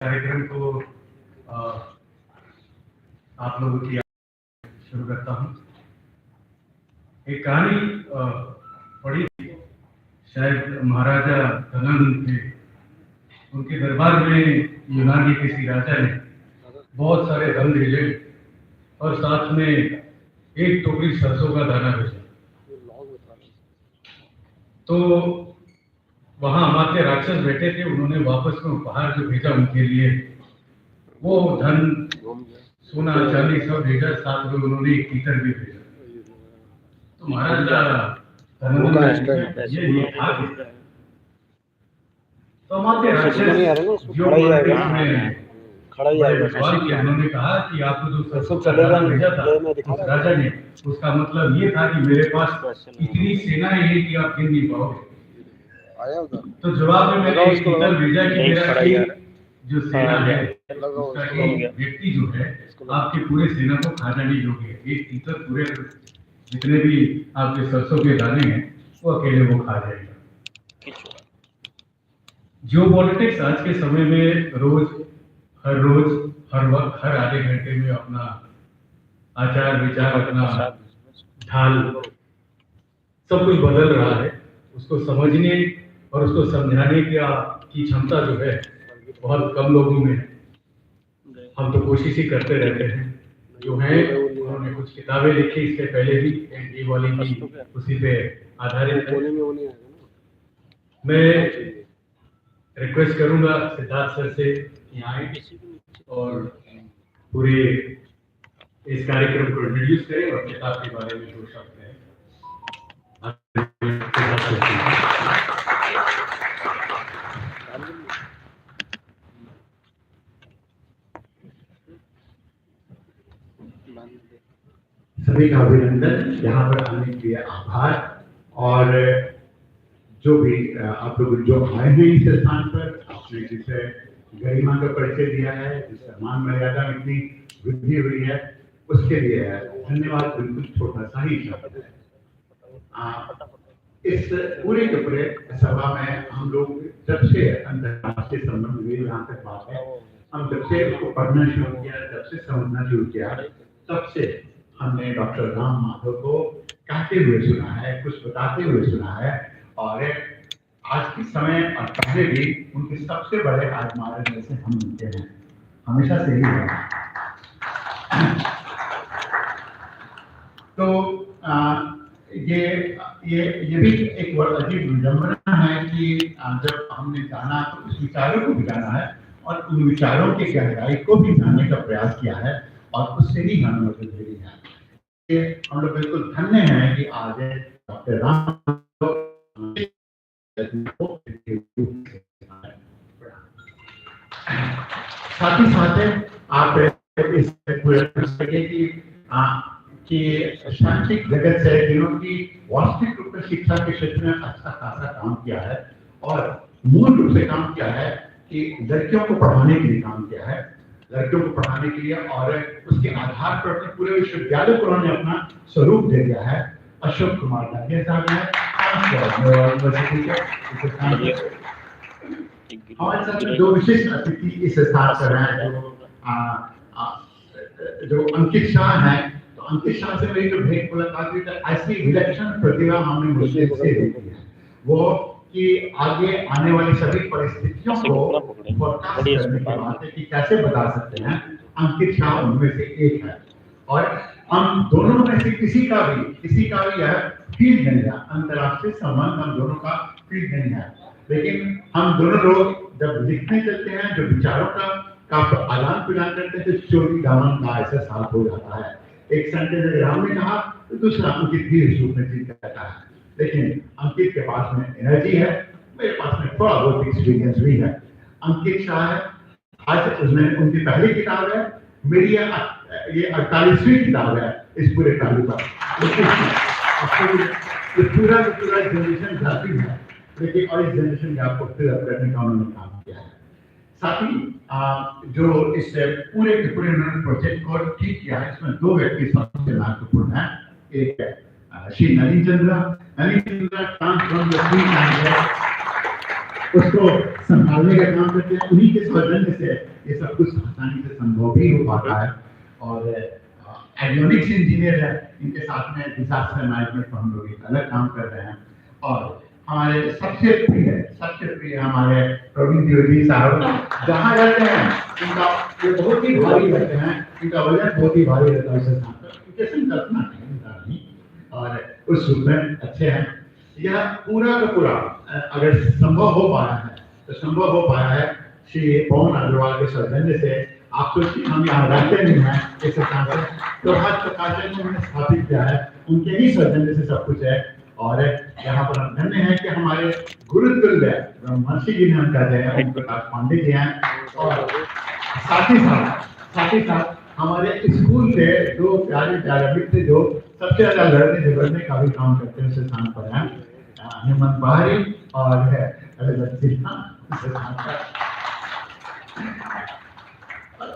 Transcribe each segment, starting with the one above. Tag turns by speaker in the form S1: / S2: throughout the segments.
S1: कार्यक्रम को आप लोगों की शुरू करता हूँ। एक कहानी पढ़ी थी, शायद महाराजा धनंद थे, उनके दरबार में यूनानी किसी राजा ने बहुत सारे धन भेजे और साथ में एक टोकरी सरसों का दाना भेजा। तो वहां अमात्य राक्षस बैठे थे, उन्होंने वापस में उपहार जो भेजा उनके लिए, वो धन सोना चांदी सब भेजा, साथ में उन्होंने एक तीतर भी भेजा। तो महाराजा ये तो अमात्य राक्षस जो उन्होंने कहा कि आपको जो सरसों का दाना भेजा था उस राजा ने, उसका मतलब ये था कि मेरे पास इतनी सेनाएं हैं कि आप गिन नहीं पाओगे। तो जवाब में मैंने एक तीतर भेजा कि मेरा जो सेना है उसका एक व्यक्ति जो है आपके पूरे सेना को खा जाने योग्य है। एक तीतर पूरे जितने भी आपके सरसों के दाने हैं वो अकेले वो खा जाएगा। जियोपॉलिटिक्स आज के समय में रोज हर वक्त हर आधे घंटे में अपना आचार विचार, अपना ढाल सब कुछ बदल रहा है। उसको समझने और उसको समझाने की क्षमता जो है बहुत कम लोगों में है। हम तो कोशिश ही करते रहते हैं। जो हैं उन्होंने कुछ किताबें लिखी इससे पहले भी, ये वाली भी उसी पे आधारित है। मैं रिक्वेस्ट करूंगा सिद्धार्थ सर से यहाँ आए और पूरे इस कार्यक्रम को इंट्रोड्यूस करें और किताब के बारे में जो शब्द है।
S2: सभी का अभिनंदन, यहाँ पर आने के लिए आभार। और जो भी आप लोग जो आए हैं इस स्थान पर, आपने जिसे गरिमा का परिचय दिया है, जिस सम्मान मर्यादा में इतनी वृद्धि हुई है, उसके लिए धन्यवाद। बिल्कुल छोटा सा ही शब्द है। इस पूरे के पूरे सभा में हम लोग जब से अंतर्राष्ट्रीय संबंध हुए, यहाँ तक बात है, हम जब से उसको पढ़ना शुरू किया, जब से समझना शुरू किया, तब से हमने डॉक्टर राम माधव को कहते हुए सुना है, कुछ बताते हुए सुना है। और आज के समय और पहले भी उनके सबसे बड़े आजमाइश में से हम उनके हैं, हमेशा से ही है। तो ये भी एक बड़ा अजीब विडंबना है कि जब हमने जाना तो उस विचारों को भी जाना है और उन विचारों की गहराई को भी जानने का प्रयास किया है और उससे ही जानना जरूरी है। हम लोग बिल्कुल धन्य हैं कि आज डॉक्टर राम साथ ही साथ आप इस कि शैक्षिक जगत से जिन्होंने वास्तविक रूप में शिक्षा के क्षेत्र में अच्छा खासा काम किया है और मूल रूप से काम किया है कि लड़कियों को पढ़ाने के लिए काम किया है, लड़कियों को पढ़ाने के लिए, और उसके आधार पर अपने पूरे विश्वविद्यालय को उन्होंने अपना स्वरूप दे दिया है। अशोक कुमार दागिया साहब हैं, हमारे साथ दो विशिष्ट अतिथि इस स्थान पर हैं, जो अंकित शाह हैं। तो अंकित शाह से मेरी जो भेंट मुलाकात हुई, ऐसी विलक्षण प्रतिभा हमने मुझसे देखी है, वो कि आगे आने वाली सभी परिस्थितियों को फोरकास्ट करने के बाद कि कैसे बता सकते हैं, अंकित शाह उनमें से एक है। और हम दोनों में से किसी का भी यह फील्ड नहीं है, अंतर्राष्ट्रीय संबंध हम दोनों का फील्ड नहीं है, लेकिन हम दोनों लोग जब लिखने चलते हैं, जो विचारों का आदान प्रदान करते हैं, तो चोरी दामन का ऐसा साथ हो जाता है। एक सेंटेंस अगर हमने कहा तो दूसरा अंकित भी इस रूप में चीज करता है। लेकिन अंकित के पास में एनर्जी है, मेरे पास में थोड़ा बहुत एक्सपीरियंस भी है। अंकित शाह है, आज उसमें उनकी पहली किताब है, मेरी ये 48वीं किताब है इस पूरे कार्य पर। पूरा जनरेशन जाती है, लेकिन और इस जनरेशन गैप को फिल अप करने का उन्होंने काम किया है। साथ ही जो इस पूरे के पूरे उन्होंने प्रोजेक्ट को ठीक किया है, इसमें दो व्यक्ति सबसे महत्वपूर्ण है। एक श्री नलिन चंद्रा उसको संभालने का काम करते हैं। उन्हीं के सौजन्य से ये सब कुछ आसानी से संभव भी हो पाता है। और एवियोनिक्स इंजीनियर है, इनके साथ में डिजास्टर मैनेजमेंट पर हम लोग एक अलग काम कर रहे हैं। और हमारे सबसे प्रिय हमारे प्रवीण द्विवेदी साहब जहाँ रहते हैं इनका ये बहुत ही भारी रहते हैं, इनका वजन बहुत ही भारी रहता है, इसे इनके संकल्पना नहीं और उस रूप में अच्छे हैं। यह पूरा का पूरा अगर संभव हो पाया है तो संभव हो पाया है श्री पवन अग्रवाल के सौजन्य से। आप सोचिए हम यहाँ रहते नहीं हैं इस स्थान पर, तो आज प्रकाशन उन्होंने स्थापित किया है, उनके ही सौजन्य से सब कुछ है। और यहाँ पर हम धन्य हैं कि हमारे गुरुकुल महर्षि जी ने हम कहते हैं प्रकाश पांडे जी हैं। और साथ ही साथ हमारे स्कूल के दो प्यारे मित्र जो सबसे ज्यादा लड़ने झगड़ने का भी काम करते हैं उस स्थान पर हैं, हेमंत बाहरी और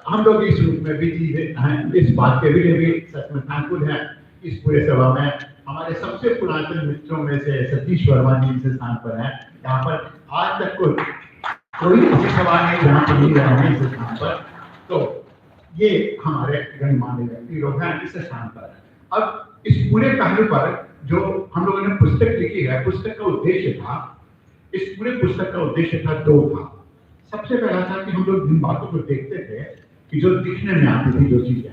S2: हम लोग इस रूप में भी हैं, इस बात के लिए भी सच में थैंकफुल हैं। इस पूरे सभा में हमारे सबसे पुरातन मित्रों में से सतीश वर्मा जी इस स्थान पर हैं। यहाँ पर आज तक कोई ऐसी सभा नहीं जहाँ पर नहीं रहे हैं इस स्थान पर, तो ये हमारे गणमान्य व्यक्ति लोग हैं इस स्थान पर। अब इस पूरे पहलू पर जो हम लोगों ने पुस्तक लिखी है, पुस्तक का उद्देश्य था, इस पूरे पुस्तक का उद्देश्य था दो था। सबसे पहला था कि हम लोग जिन बातों को देखते थे कि जो दिखने में आती थी जो चीजें,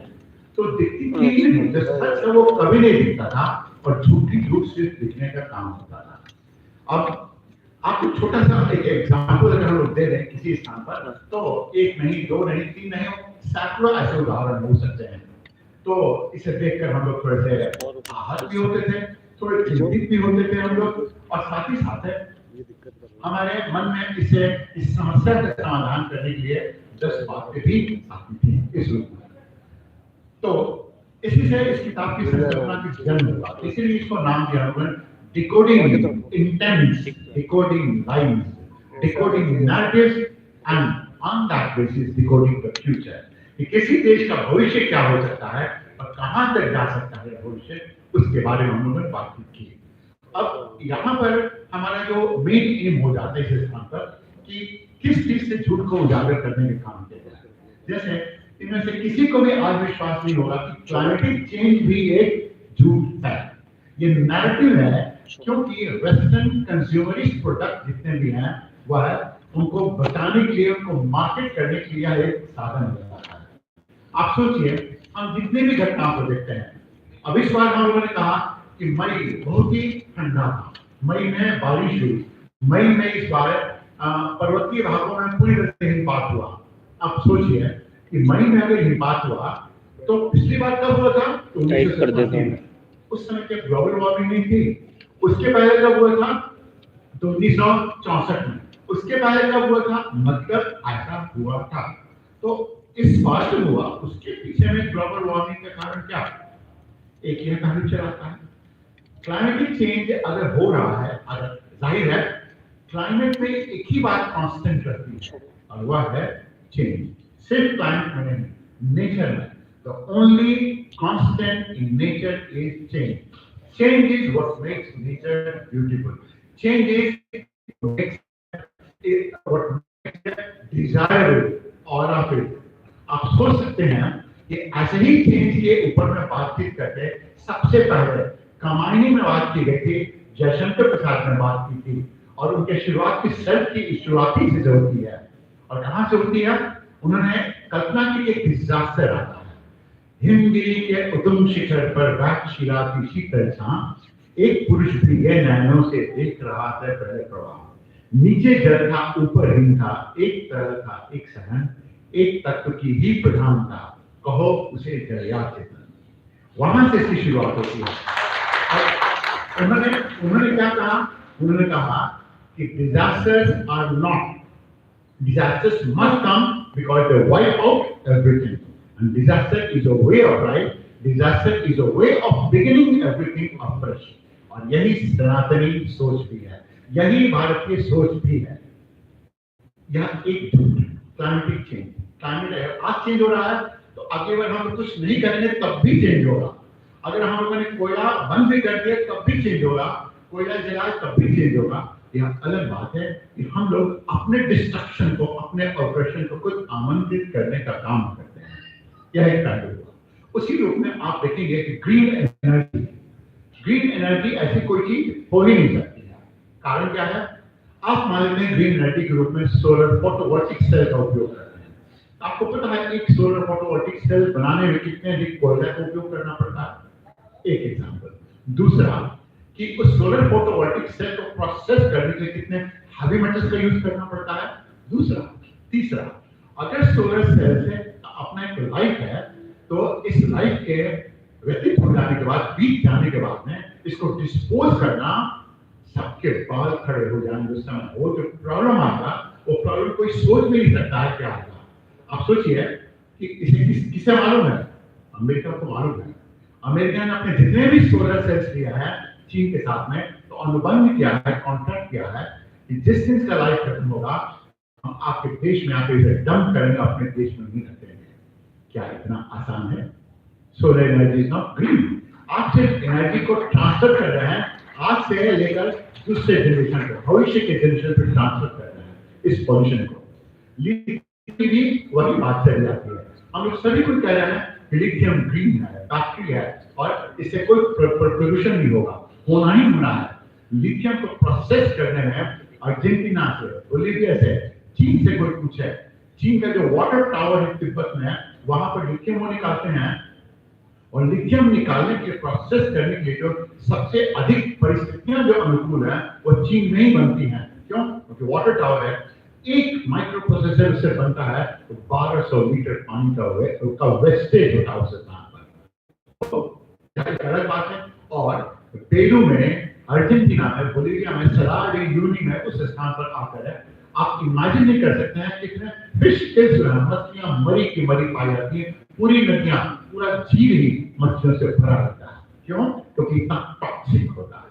S2: तो दिखती थी नहीं, जो सच वो कभी नहीं दिखता था और झूठ सिर्फ दिखने का काम होता था। अब आपको छोटा सा एक एग्जाम्पल अगर हम लोग दे दें किसी स्थान पर, तो एक नहीं, दो नहीं, तीन नहीं, सैकड़ों ऐसे उदाहरण हो सकते हैं। तो इसे देखकर हम लोग थोड़े से आहत भी होते थे, थोड़े चिंतित भी होते थे हम लोग, और साथ ही साथ हमारे मन में इस समस्या का समाधान करने के लिए 10 बातें भी आती थी इस रूप में। तो इसी से इस किताब की संकल्पना की जन्म हुआ, इसीलिए इसको नाम दिया हमने decoding intends, decoding lines, decoding narratives and on that basis decoding the future. कि किसी देश का भविष्य क्या हो सकता है और कहां तक जा सकता है भविष्य, उसके बारे में हम लोगों ने बातचीत की। अब यहाँ पर हमारा जो मेन एम हो जाता है इस स्थान पर कि किस चीज से झूठ को उजागर करने के काम किया जाए। जैसे इनमें से किसी को भी आज विश्वास नहीं होगा कि क्लाइमेटिक चेंज भी एक झूठ है, ये नैरेटिव है, क्योंकि वेस्टर्न कंज्यूमरिस्ट प्रोडक्ट जितने भी हैं वह उनको बताने के लिए, उनको मार्केट करने के लिए एक साधन हो जाता है। आप सोचिए हम जितने भी घटनाओं को देखते हैं, अब इस बार हम लोगों ने कहा कि मई बहुत ही ठंडा था, मई में बारिश हुई, मई में इस बार पर्वतीय भागों में पूरी तरह से हिमपात हुआ। अब सोचिए कि मई में अगर हिमपात हुआ तो पिछली बार कब हुआ था? 1987 में। उस समय के ग्लोबल वार्मिंग नहीं थी। उसके पहले कब हुआ था? 1964 में। उसके पहले कब हुआ था? मतलब ऐसा हुआ था। तो इस बार जो हुआ उसके पीछे में ग्लोबल वार्मिंग का कारण क्या? एक यह पहलू चलाता है। क्लाइमेटिक चेंज अगर हो रहा है, अगर जाहिर है क्लाइमेट में एक ही बात कांस्टेंट रहती है और वह है चेंज। सिर्फ क्लाइमेट में नहीं, नेचर में the only constant in nature is change. Change is what makes nature beautiful. Change is what makes desirable और ऑफ इट। आप सोच सकते हैं कि ऐसे ही चेंज के ऊपर में बातचीत करके सबसे पहले कमायनी में बात की गई थी, जयशंकर प्रसाद ने बात की थी, और उनके शुरुआत की सेल्फ की शुरुआती से जो होती है और कहां से होती है, उन्होंने कल्पना की एक डिजास्टर आता है। हिमगिरी के उतम शिखर पर बैठ शिलाती शीतल सांस, एक पुरुष भीगे नैनों से देख रहा था पहले प्रवाह। नीचे जल था, ऊपर हिम था, एक तरल था, एक सहन, एक तत्व की ही प्रधानता, कहो उसे दरिया चेतन। वहां से इसकी शुरुआत होती है। उन्होंने क्या कहा? उन्होंने कहा कि disasters are not, disasters must come because they wipe out everything, and disaster is a way of life, disaster is a way of beginning everything afresh। और यही सनातनी सोच भी है, यही भारतीय सोच भी है। यह एक झूठ, क्लाइमेटिक चेंज, क्लाइमेट आज चेंज हो रहा है तो अगली बार हम कुछ नहीं करेंगे तब भी चेंज होगा। अगर हम लोगों ने कोयला बंद भी कर दिया तब भी चेंज होगा। कोयला जलाए तब भी चेंज होगा। यह अलग बात है कि हम लोग अपने डिस्ट्रक्शन को, अपने ऑपरेशन को कुछ आमंत्रित करने का काम करते हैं। यह एक पहलू हुआ। उसी रूप में आप देखेंगे कि ग्रीन एनर्जी ऐसी कोई चीज हो ही नहीं सकती है। कारण क्या है? आप मान लेते हैं ग्रीन एनर्जी के रूप में सोलर फोटोवोल्टिक सेल का उपयोग करते हैं। आपको पता है एक सोलर फोटोवोल्टिक सेल बनाने में कितने अधिक कोयला का उपयोग करना पड़ता है? एक एग्जांपल। दूसरा कि उस सोलर फोटोवोल्टिक सेल को प्रोसेस करने के लिए कितने हेवी मेटल्स का यूज करना पड़ता है? दूसरा। तीसरा, अगर सोलर सेल से अपना एक लाइफ है तो इस लाइफ के व्यतीत हो जाने के बाद, बीत जाने के बाद में इसको डिस्पोज करना, सबके बाल खड़े हो जाएंगे उस समय। वो जो प्रॉब्लम आएगा वो प्रॉब्लम कोई सोच भी नहीं सकता है क्या आएगा। आप सोचिए कि इसे किसे मालूम है? अमेरिका को मालूम है। अमेरिका ने अपने जितने भी सोलर सेल्स लिया है चीन के साथ में, तो अनुबंध किया है, कॉन्ट्रैक्ट किया है कि जिस दिन इसका लाइफ खत्म होगा हम आपके देश में आके इसे डंप करेंगे, अपने देश में नहीं रखेंगे। क्या इतना आसान है? Solar energy is not green. आप सिर्फ एनर्जी को ट्रांसफर कर रहे हैं, आज से लेकर दूसरे जनरेशन को, भविष्य के जनरेशन पे ट्रांसफर कर रहे हैं इस पोल्यूशन को। लिथियम भी वही बात चल जाती है। हम लोग सभी को कह रहे हैं कि लिथियम ग्रीन है, बैटरी है और इससे कोई प्रदूषण नहीं होगा, होना ही होना है। लिथियम को प्रोसेस करने में अर्जेंटीना से, बोलीविया से, चीन से कोई पूछे, चीन का जो वाटर टावर है तिब्बत में, वहां पर लिथियम वो निकालते हैं और लिथियम निकालने के प्रोसेस करने के लिए जो सबसे अधिक परिस्थितियां जो अनुकूल है वो चीन में ही बनती हैं। क्यों? क्योंकि वाटर टावर है, एक माइक्रो प्रोसेसर से बनता है तो 1200 लीटर पानी का वेस्टेज होता है उस स्थान पर। तो एक अलग बात है। और पेरू में, अर्जेंटीना में, बोलीविया में, सलार यूनी में, उस स्थान पर आकर है, आप इमेजिन नहीं कर सकते हैं कितने फिश टेल्स जो है, मछलियां मरी की मरी पाई जाती है। पूरी नदियां, पूरा झील ही मछलियों से भरा रहता है। क्यों? क्योंकि इतना टॉक्सिक होता है।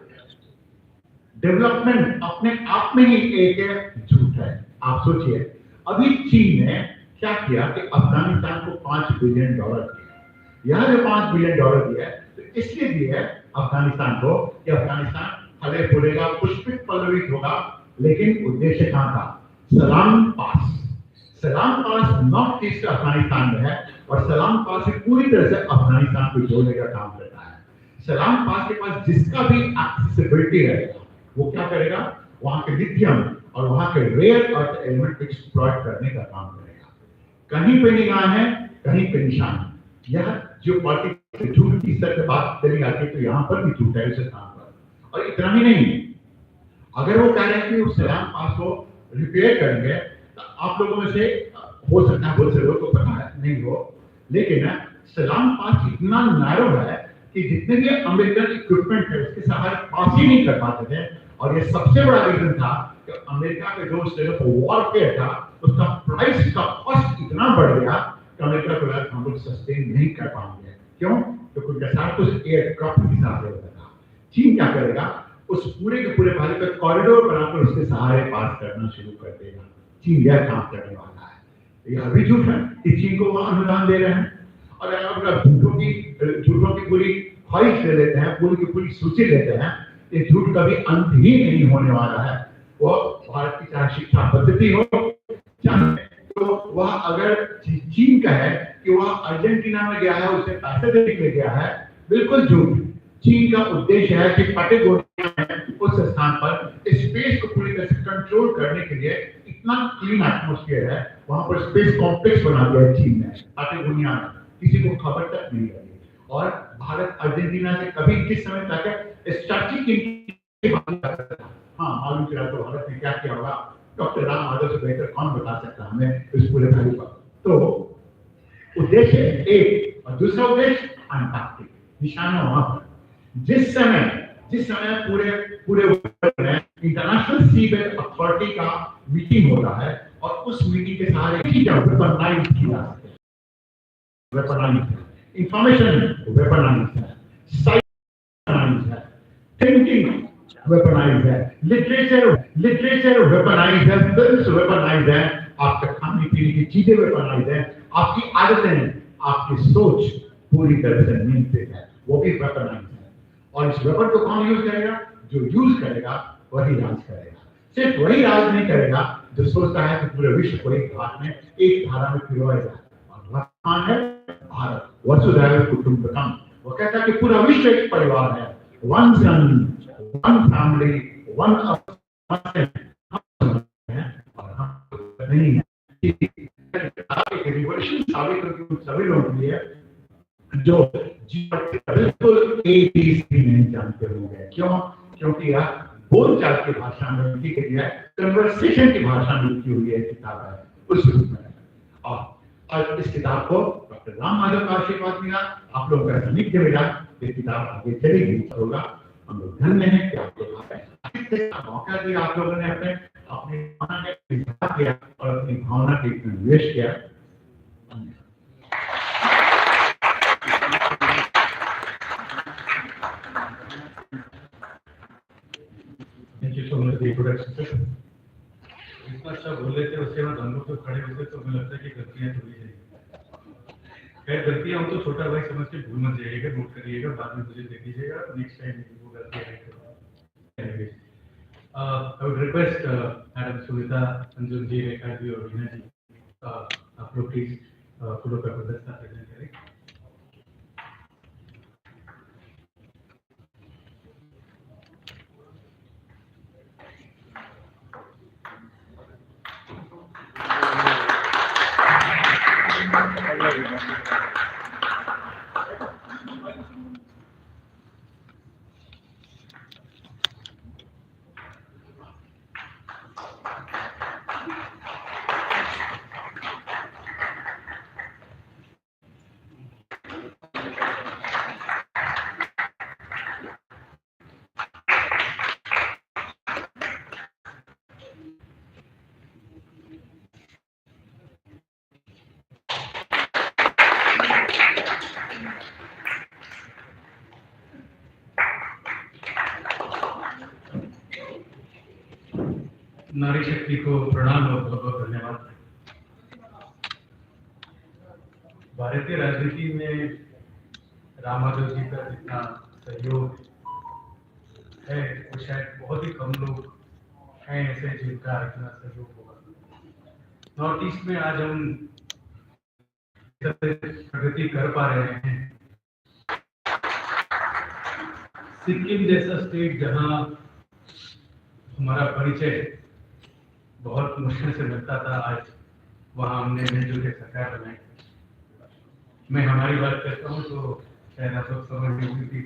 S2: डेवलपमेंट अपने आप में ही एक झूठ है। आप सोचिए, अभी चीन ने क्या किया कि अफगानिस्तान को $5 बिलियन दिया। यह जो $5 बिलियन दिया है तो इसलिए दिया है अफगानिस्तान को कि अफगानिस्तान फले फूलेगा, पुष्पित पल्लवित होगा। लेकिन उद्देश्य कहां था? सलाम पास। सलाम पास नॉर्थ ईस्ट अफगानिस्तान में है और सलाम पास से पूरी तरह से अफगानिस्तान को जोड़ने का काम करता है। सलाम पास के पास जिसका भी एक्सेसिबिलिटी रहेगा वो क्या करेगा? वहां के लिथियम और वहां के रेयर अर्थ एलिमेंट को एक्सप्लॉइट करने का काम करेगा। कहीं पे निगाह है, कहीं पे निशान है। यह जो पॉलिटिक्स झूठ की स्तर पे बात चली जाती है तो यहाँ पर भी झूठ है इस स्थान पर। और इतना ही नहीं, अगर वो कह रहे हैं कि उस सलाम पास को रिपेयर करेंगे तो आप लोगों में से हो सकता है बहुत से लोगों को पता है नहीं हो, लेकिन सलाम पास इतना नैरो है कि जितने भी अमेरिकन इक्विपमेंट है उसके सहारे पास ही नहीं कर पाते थे। और ये सबसे बड़ा रीजन था कि अमेरिका के जो स्टेट ऑफ वॉरफेयर था उसका प्राइस का कॉस्ट इतना बढ़ गया कि अमेरिका को लगा हम लोग सस्टेन नहीं कर पाएंगे। क्यों? क्योंकि उनका सारा कुछ एयरक्राफ्ट के हिसाब से होता था। चीन क्या करेगा? उस पूरे के पूरे भारत का कॉरिडोर बनाकर उसके सहारे पास करना शुरू कर देगा। चीन यह काम करने वाला है। यह भी झूठ है कि चीन को वहां अनुदान दे रहे हैं। और अगर झूठों की पूरी ख्वाहिश ले लेते हैं, पूरी की पूरी सूची लेते हैं, ये झूठ कभी अंत ही नहीं होने वाला है। वो भारत की चाहे शिक्षा पद्धति हो, चाहे तो वह अगर चीन का है कि वह अर्जेंटीना में गया है, उसे पैसे देने के लिए गया है, बिल्कुल झूठ। चीन का उद्देश्य है कि पैटागोनिया में उस स्थान पर स्पेस को पूरी तरह से कंट्रोल करने के लिए इतना क्लीन एटमॉस्फेयर है, वहां पर स्पेस कॉम्प्लेक्स बना दिया है चीन ने पैटागोनिया में, किसी को खबर तक नहीं लगी। और भारत अर्जेंटीना से कभी किस समय तक स्ट्रैटेजिक मालूम चला तो भारत ने क्या किया होगा, डॉक्टर राम माधव से बेहतर कौन बता सकता हमें इस पूरे पहलू पर। तो उद्देश्य एक और दूसरा उद्देश्य अंटार्कटिक निशाना वहां पर। जिस समय पूरे इंटरनेशनल सीबेड अथॉरिटी का मीटिंग होता है और उस मीटिंग के सहारे वेपनाइज किया जाता है, वेपनाइज इंफॉर्मेशन वेपनाइज है, साइंस है, थिंकिंग वेपनाइज है, लिटरेचर वेपनाइज है, फिल्म्स वेपनाइज है, आपके खाने पीने की चीजें वेपनाइज है, आपकी आदतें, आपकी सोच पूरी तरह से नियंत्रित है, वो भी वेपनाइज है। और इस वेपन को कौन यूज करेगा? जो यूज करेगा वही राज करेगा। सिर्फ वही राज नहीं करेगा जो सोचता है कि पूरे विश्व को एक हाथ में एक धारा में पिरोया जाए। और वह कौन है? भारत। वसुधैव कुटुंबकम। वो कहता है कि पूरा विश्व एक परिवार है, वन सन, वन फैमिली, वन नहीं है। रिवोल्यूशन साबित करके सभी लोगों के लिए जो बिल्कुल ABC नहीं जानते होंगे। क्यों? क्योंकि यह बोलचाल की भाषा में लिखी गई है, कन्वर्सेशन की भाषा में लिखी हुई है किताब है उस रूप में। और इस किताब को डॉक्टर राम माधव का आशीर्वाद मिला, आप लोगों का सानिध्य मिला, ये किताब आगे चलेगी होगा। हम लोग धन्य हैं कि आप लोग मौका दिया, आप लोगों ने अपनी भावना का इजहार किया और अपनी भावना के निवेश किया।
S1: इतना अच्छा बोल लेते उसके बाद हम लोग तो खड़े होते तो मुझे लगता है कि गलतियां तो हुई जाएगी। खैर गलतियां हो तो छोटा भाई समझ के भूल मत जाइएगा, नोट करिएगा, बाद में मुझे देख लीजिएगा, नेक्स्ट टाइम वो गलतियां नहीं। I would request Madam Sunita, Anjum ji, Rekha ji और रीना जी, आप लोग प्लीज फूलों का गुलदस्ता प्रेजेंट करें। नारी शक्ति को प्रणाम और बहुत बहुत धन्यवाद। भारतीय राजनीति में राम माधव जी का जितना सहयोग है वो शायद बहुत ही कम लोग हैं ऐसे जिनका इतना सहयोग होगा। नॉर्थ ईस्ट में आज हम प्रगति कर पा रहे हैं। सिक्किम जैसा स्टेट जहां हमारा परिचय बहुत मुश्किल से मिलता था, आज वहाँ हमने मिलजुल के सरकार बनाई। मैं हमारी बात करता हूँ तो शायद आप लोग समझ नहीं कि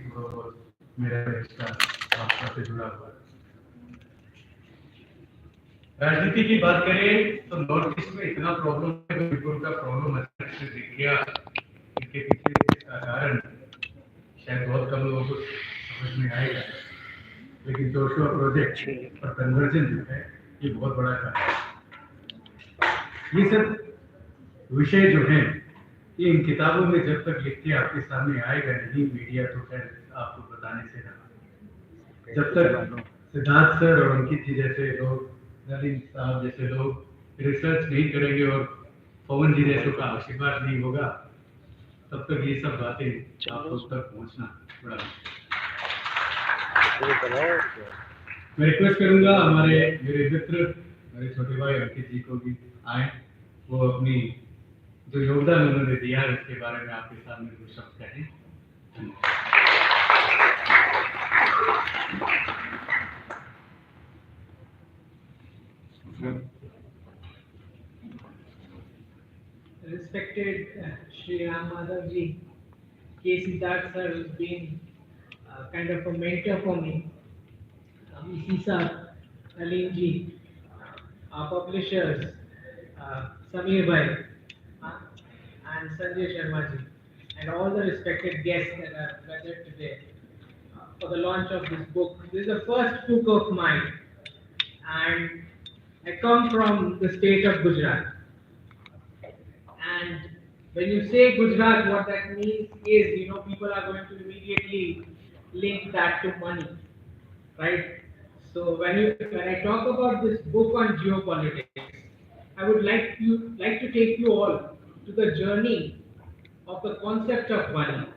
S1: मेरा रिश्ता आपका से जुड़ा हुआ है। राजनीति की बात करें तो नॉर्थ ईस्ट में इतना प्रॉब्लम है, मणिपुर का प्रॉब्लम अचानक से दिख गया। इसके पीछे इसका कारण शायद बहुत कम लोगों को समझ में आएगा, लेकिन जोशुआ प्रोजेक्ट और कन्वर्जन जो है ये बहुत बड़ा काम है। ये सब विषय जो हैं ये इन किताबों में जब तक लिख के आपके सामने आएगा नहीं, मीडिया तो खैर आपको बताने से रहा। जब तक सिद्धार्थ सर और अंकित जी जैसे लोग, नलिन साहब जैसे लोग रिसर्च नहीं करेंगे और पवन जी जैसों का आशीर्वाद नहीं होगा, तब तक ये सब बातें आप लोग तक पहुंचना बड़ा। मैं रिक्वेस्ट करूंगा हमारे मेरे मित्र, मेरे छोटे भाई अंकित जी को भी आए, वो अपनी जो योगदान उन्होंने दिया है उसके बारे में आपके सामने कुछ शब्द कहें।
S3: Respected Shri Ram Madhav ji, K. Siddharth sir has been kind of a mentor for me. EC sir, Nalin ji, our publishers, Samir bhai, and Sanjay Sharma ji, and all the respected guests that are gathered today for the launch of this book. This is the first book of mine, and I come from the state of Gujarat. And when you say Gujarat, what that means is, people are going to immediately link that to money, right? So when I talk about this book on geopolitics, I would like to take you all to the journey of the concept of money.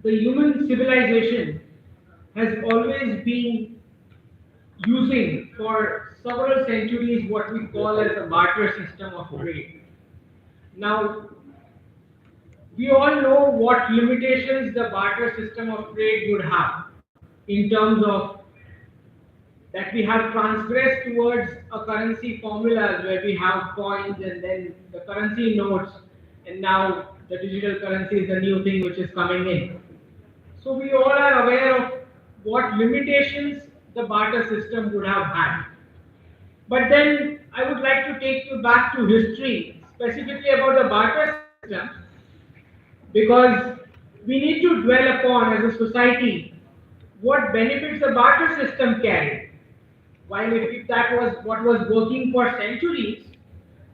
S3: The human civilization has always been using for several centuries what we call as a barter system of trade. Now, we all know what limitations the barter system of trade would have in terms of that we have transgressed towards a currency formulas where we have coins and then the currency notes, and now the digital currency is the new thing which is coming in. So we all are aware of what limitations the barter system would have had. But then I would like to take you back to history, specifically about the barter system, because we need to dwell upon as a society what benefits the barter system carried. While if that was what was working for centuries,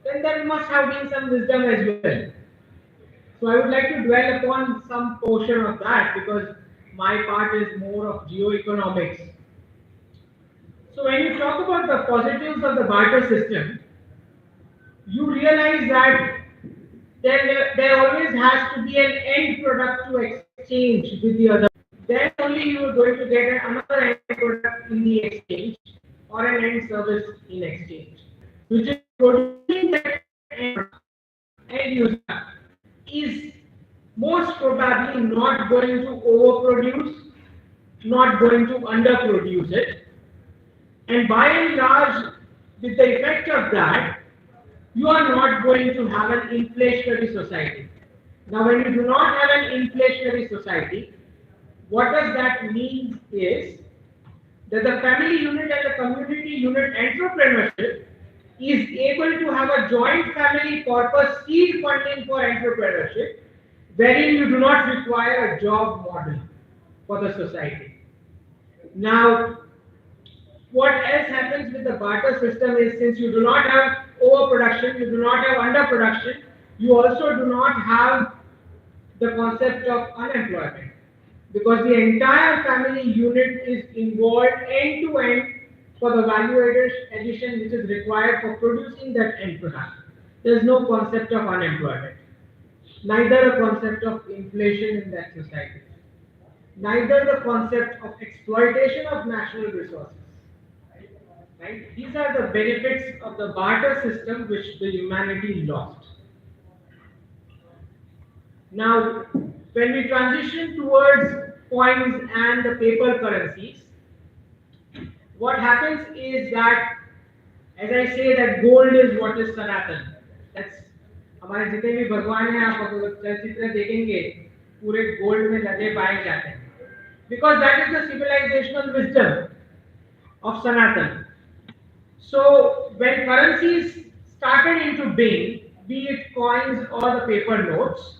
S3: then there must have been some wisdom as well. So I would like to dwell upon some portion of that because my part is more of geoeconomics. So when you talk about the positives of the barter system, you realize that there always has to be an end product to exchange with the other. Then only you are going to get another end product in the exchange or an end service in exchange, which is producing that end user is most probably not going to overproduce, not going to underproduce it, and by and large, with the effect of that, you are not going to have an inflationary society. Now, when you do not have an inflationary society, what does that mean is that the family unit and the community unit entrepreneurship is able to have a joint family purpose seed funding for entrepreneurship, wherein you do not require a job model for the society. Now, what else happens with the barter system is since you do not have overproduction, you do not have underproduction, you also do not have the concept of unemployment because the entire family unit is involved end to end for the value addition which is required for producing that end product. There is no concept of unemployment, neither a concept of inflation in that society, neither the concept of exploitation of national resources. Right? These are the benefits of the barter system which the humanity lost. Now, when we transition towards coins and the paper currencies, what happens is that, as I say, that gold is what is Sanatan. That's हमारे जितने भी भगवान हैं आप अगर चलचित्र देखेंगे पूरे गोल्ड में लगे पाए जाते हैं because that is the civilizational wisdom of Sanatan. So when currencies started into being, be it coins or the paper notes,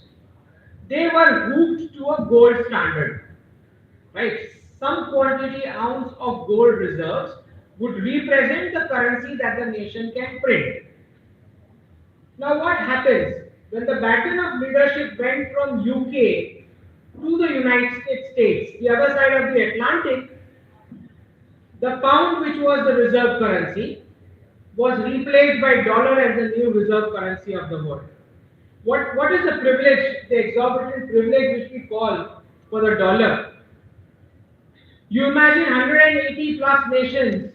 S3: they were hooked to a gold standard, right? Some quantity ounce of gold reserves would represent the currency that the nation can print. Now what happens when the baton of leadership went from UK to the United States, the other side of the Atlantic, the pound, which was the reserve currency, was replaced by dollar as the new reserve currency of the world. What is the privilege, the exorbitant privilege which we call for the dollar? You imagine 180 plus nations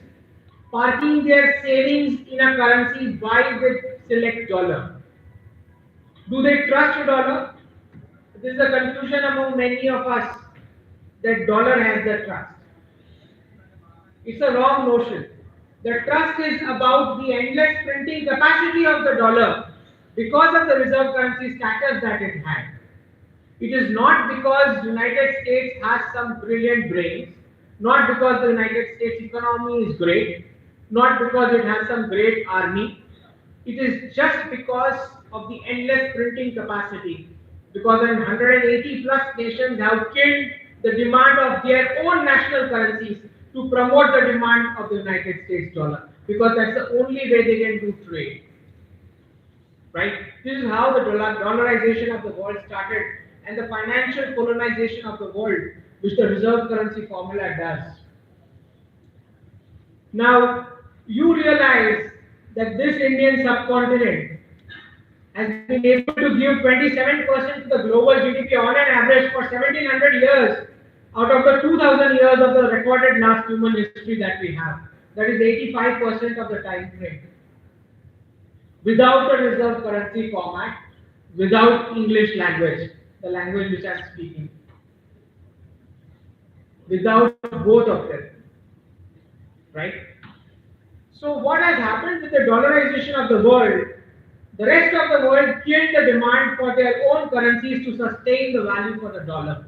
S3: parking their savings in a currency buy with select dollar. Do they trust a dollar? This is a confusion among many of us that dollar has the trust. It's a wrong notion. The trust is about the endless printing capacity of the dollar because of the reserve currency status that it had. It is not because United States has some brilliant brains, not because the United States economy is great, not because it has some great army. It is just because of the endless printing capacity. Because 180 plus nations have killed the demand of their own national currencies to promote the demand of the United States dollar. Because that's the only way they can do trade. Right? This is how the dollarization of the world started and the financial colonization of the world, which the reserve currency formula does. Now, you realize that this Indian subcontinent has been able to give 27% to the global GDP on an average for 1700 years out of the 2000 years of the recorded last human history that we have, that is 85% of the time frame, without a reserve currency format, without English language, the language which I am speaking, without both of them, right? So what has happened with the dollarization of the world? The rest of the world killed the demand for their own currencies to sustain the value for the dollar.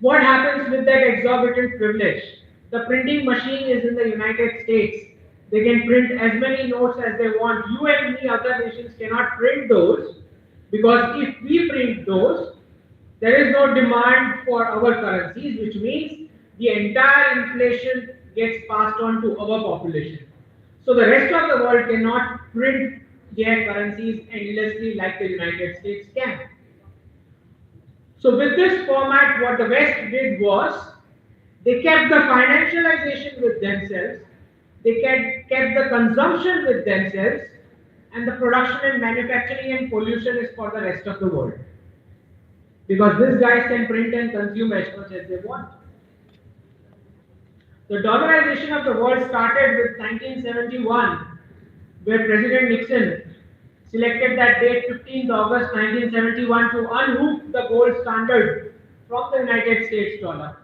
S3: What happens with that exorbitant privilege? The printing machine is in the United States. They can print as many notes as they want. You and me, other nations cannot print those, because if we print those, there is no demand for our currencies, which means the entire inflation gets passed on to our population. So the rest of the world cannot print their currencies endlessly like the United States can. So with this format, what the West did was, they kept the financialization with themselves, they kept the consumption with themselves, and the production and manufacturing and pollution is for the rest of the world. Because these guys can print and consume as much as they want. The dollarization of the world started with 1971, where President Nixon selected that date, 15th August 1971, to unhook the gold standard from the United States dollar,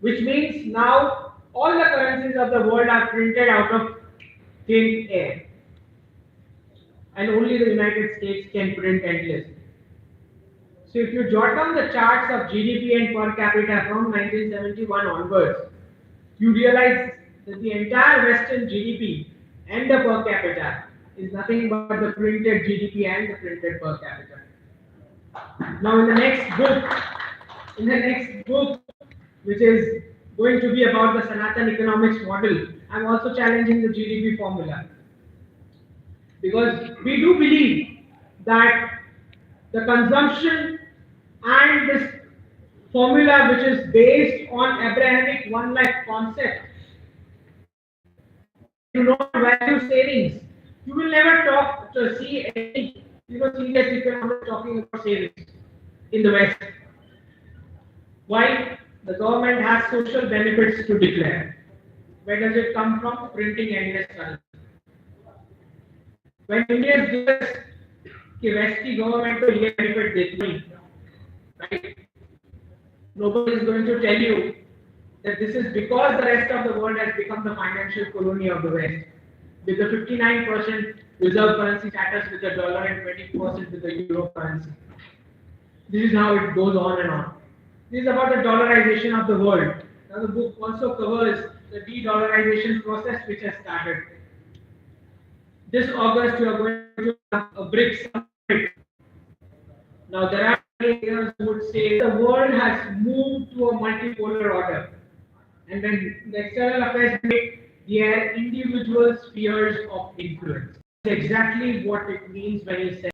S3: which means now all the currencies of the world are printed out of thin air, and only the United States can print endlessly. So if you jot down the charts of GDP and per capita from 1971 onwards, you realize that the entire Western GDP and the per capita is nothing but the printed GDP and the printed per capita. Now in the next book, which is going to be about the Sanatan economics model, I'm also challenging the GDP formula. Because we do believe that the consumption and this formula, which is based on Abrahamic one lakh concept, do not value savings. You will never talk to see any serious economics talking about savings in the West. Why? The government has social benefits to declare. Where does it come from? Printing endless currency. When Indians give us कि West की government को ये benefit देती नहीं, right? Nobody is going to tell you that this is because the rest of the world has become the financial colony of the West, with the 59% reserve currency status with the dollar and 20% with the euro currency. This is how it goes on and on. This is about the dollarization of the world. Now the book also covers the de-dollarization process which has started. This August we are going to have a BRICS summit. Now there are players who would say the world has moved to a multipolar order, and then the external affairs make their individual spheres of influence. That's exactly what it means when he says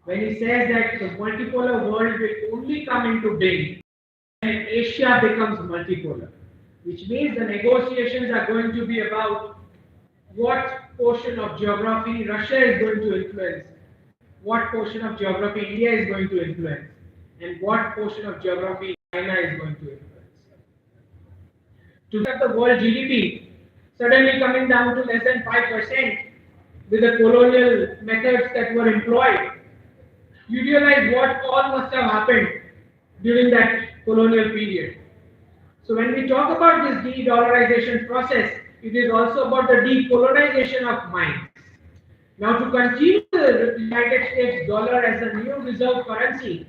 S3: that the multipolar world will only come into being when Asia becomes multipolar, which means the negotiations are going to be about what portion of geography Russia is going to influence, what portion of geography India is going to influence, and what portion of geography China is going to influence. To look at the world GDP suddenly coming down to less than 5% with the colonial methods that were employed, you realize what all must have happened during that colonial period. So when we talk about this de-dollarization process, it is also about the decolonization of minds. Now to continue the United States dollar as a new reserve currency,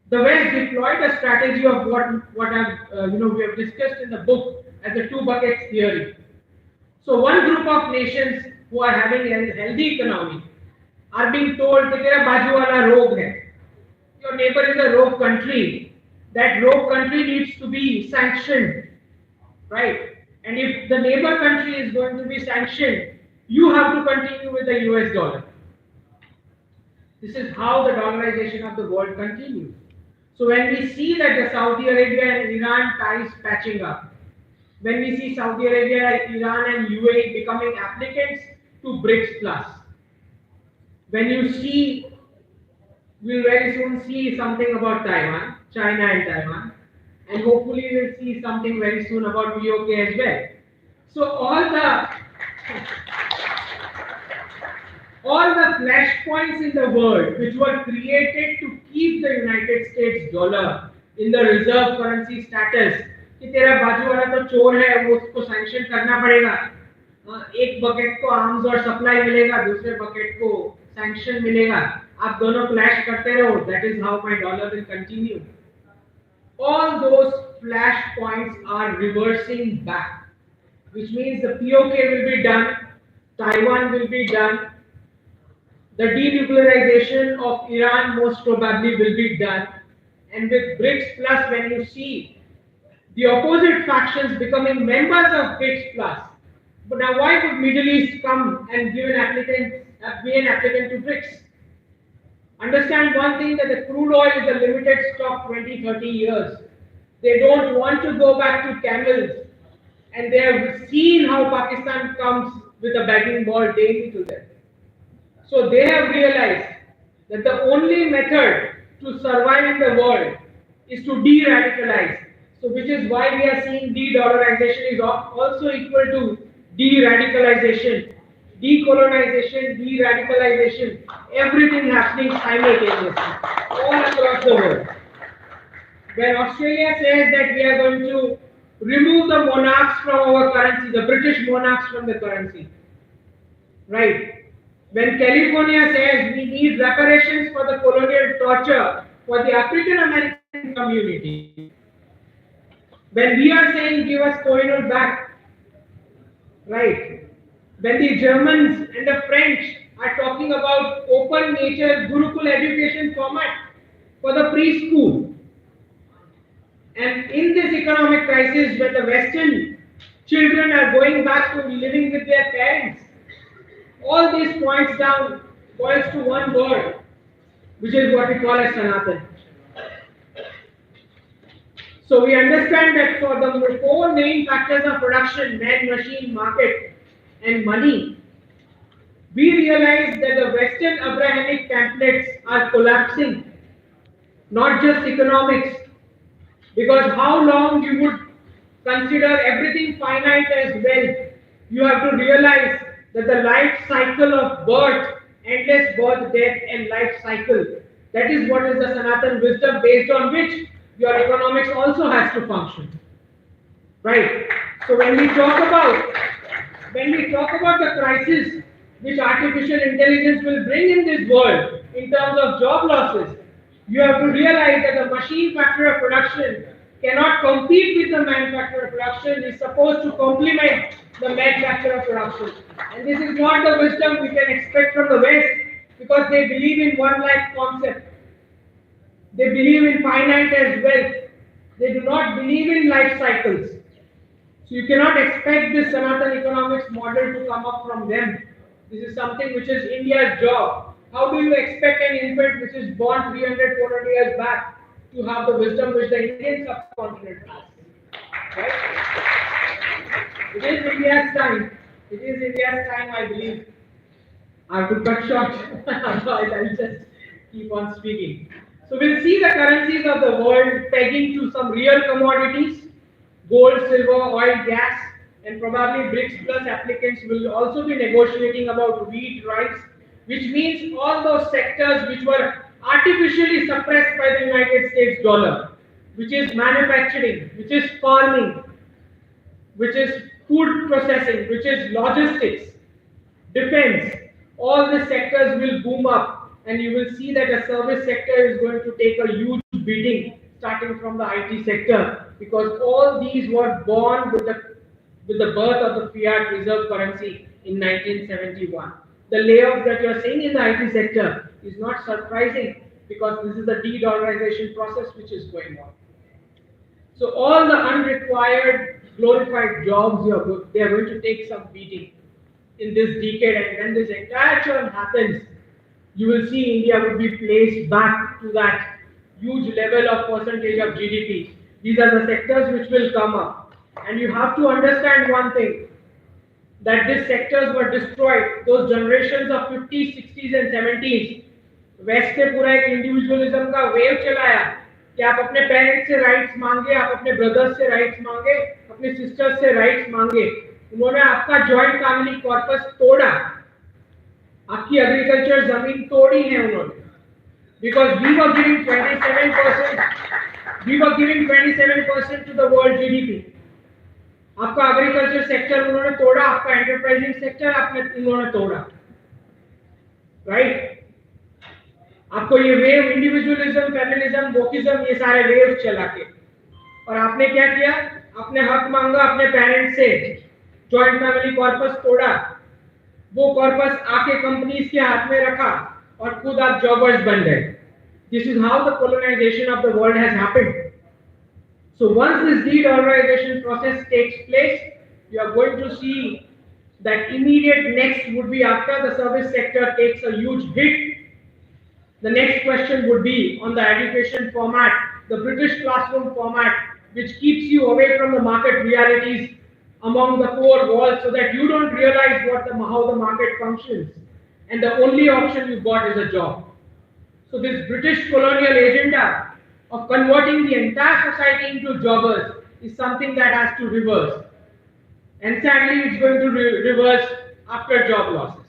S3: the West deployed a strategy of what we have discussed in the book as the two buckets theory. So one group of nations who are having a healthy economy are being told that तेरा बाजू वाला रोग है. Your neighbor is a rogue country. That rogue country needs to be sanctioned, right? And if the neighbor country is going to be sanctioned, you have to continue with the US dollar. This is how the dollarization of the world continues. So when we see that the Saudi Arabia and Iran ties patching up, when we see Saudi Arabia, Iran and UAE becoming applicants to BRICS Plus, when you see We'll very soon see something about Taiwan, China and Taiwan, and hopefully we'll see something very soon about POK as well. So all the flashpoints in the world which were created to keep the United States dollar in the reserve currency status कि तेरा बाजू वाला तो चोर है वो उसको sanction करना पड़ेगा, एक बकेट को आर्म्स और सप्लाई मिलेगा, दूसरे बकेट को सैंक्शन मिलेगा, आप दोनों क्लैश करते रहो, that is how my dollar will continue. All those flashpoints are reversing back, which means the POK will be done, Taiwan will be done, the denuclearization of Iran most probably will be done, and with BRICS Plus, when you see the opposite factions becoming members of BRICS Plus, but now why would Middle East come and be an applicant to BRICS? Understand one thing, that the crude oil is a limited stock 20-30 years. They don't want to go back to camels, and they have seen how Pakistan comes with a begging ball daily to them. So they have realized that the only method to survive in the world is to de-radicalize. So which is why we are seeing de-dollarization is also equal to de-radicalization. Decolonization, de-radicalization, everything happening simultaneously all across the world. When Australia says that we are going to remove the monarchs from our currency, the British monarchs from the currency, right? When California says we need reparations for the colonial torture for the African American community, when we are saying give us Koinul back, right? When the Germans and the French are talking about open nature Gurukul education format for the preschool, and in this economic crisis where the Western children are going back to living with their parents, all these points down boils to one word, which is what we call as Sanatan. So we understand that for the four main factors of production, man, machine, market, and money, we realize that the Western Abrahamic templates are collapsing, not just economics, because how long you would consider everything finite as wealth, you have to realize that the life cycle of birth, endless birth, death, and life cycle, that is what is the Sanatan wisdom based on which your economics also has to function, right? So when we talk about the crisis which artificial intelligence will bring in this world in terms of job losses, you have to realize that the machine factor of production cannot compete with the man factor of production, is supposed to complement the man factor of production. And this is not the wisdom we can expect from the West, because they believe in one life concept. They believe in finite as wealth. They do not believe in life cycles. So you cannot expect this Sanatan economics model to come up from them. This is something which is India's job. How do you expect an infant which is born 300, 400 years back to have the wisdom which the Indian subcontinent has? Right? It is India's time. It is India's time, I believe. I have to cut short, otherwise I'll just keep on speaking. So we'll see the currencies of the world pegging to some real commodities, gold, silver, oil, gas, and probably BRICS Plus applicants will also be negotiating about wheat, rice, which means all those sectors which were artificially suppressed by the United States dollar, which is manufacturing, which is farming, which is food processing, which is logistics, defense. All these sectors will boom up, and you will see that the service sector is going to take a huge beating starting from the IT sector, because all these were born with the birth of the fiat reserve currency in 1971. The layoff that you are seeing in the IT sector is not surprising, because this is the de-dollarization process which is going on. So all the unrequired glorified jobs they are going to take some beating in this decade, and when this entire churn happens, you will see India would be placed back to that huge level of percentage of GDP. These are the sectors which will come up. And you have to understand one thing, that these sectors were destroyed. Those generations of 50s, 60s and 70s west से पूरा एक individualism का wave चलाया कि आप अपने parents से rights मांगे, आप अपने ब्रदर्स से राइट्स मांगे, अपने सिस्टर्स से राइट्स मांगे। उन्होंने आपका जॉइंट फैमिली कॉर्पस तोड़ा, आपकी एग्रीकल्चर जमीन तोड़ी है उन्होंने, because we were giving 27% to the world GDP. आपका एग्रीकल्चर सेक्टर उन्होंने तोड़ा, आपका एंटरप्राइजिंग सेक्टर उन्होंने तोड़ा, राइट? आपको ये वेव इंडिविजुअलिज्म, फेमिनिज्म, वोकिज्म, ये सारे वेव चला के, और आपने क्या किया? आपने हक मांगा अपने पेरेंट्स से, जॉइंट फैमिली कॉर्पस तोड़ा, वो कॉर्पस आके कंपनीज के हाथ में रखा और खुद आप जॉबर्स बन गए। This is how the colonization of the world has happened. So once this de-dollarization process takes place, you are going to see that immediate next would be, after the service sector takes a huge hit, the next question would be on the education format, the British classroom format, which keeps you away from the market realities among the four walls, so that you don't realize how the market functions, and the only option you got is a job. So this British colonial agenda of converting the entire society into jobbers is something that has to reverse, and sadly it's going to reverse after job losses,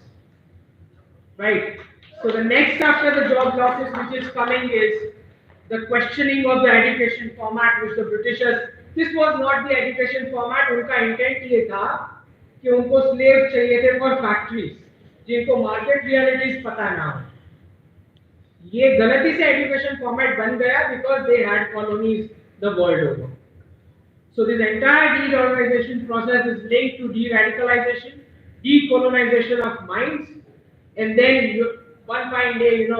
S3: right? So the next after the job losses which is coming is the questioning of the education format, which the Britishers, this was not the education format, उनका intent ये था कि उनको slave चाहिए थे for factories, जिनको market realities पता ना हो। ये गलती से education format बन गया because they had colonies the world over. So this entire de-dollarization process is linked to de-radicalization, decolonization of minds, and then one fine day, you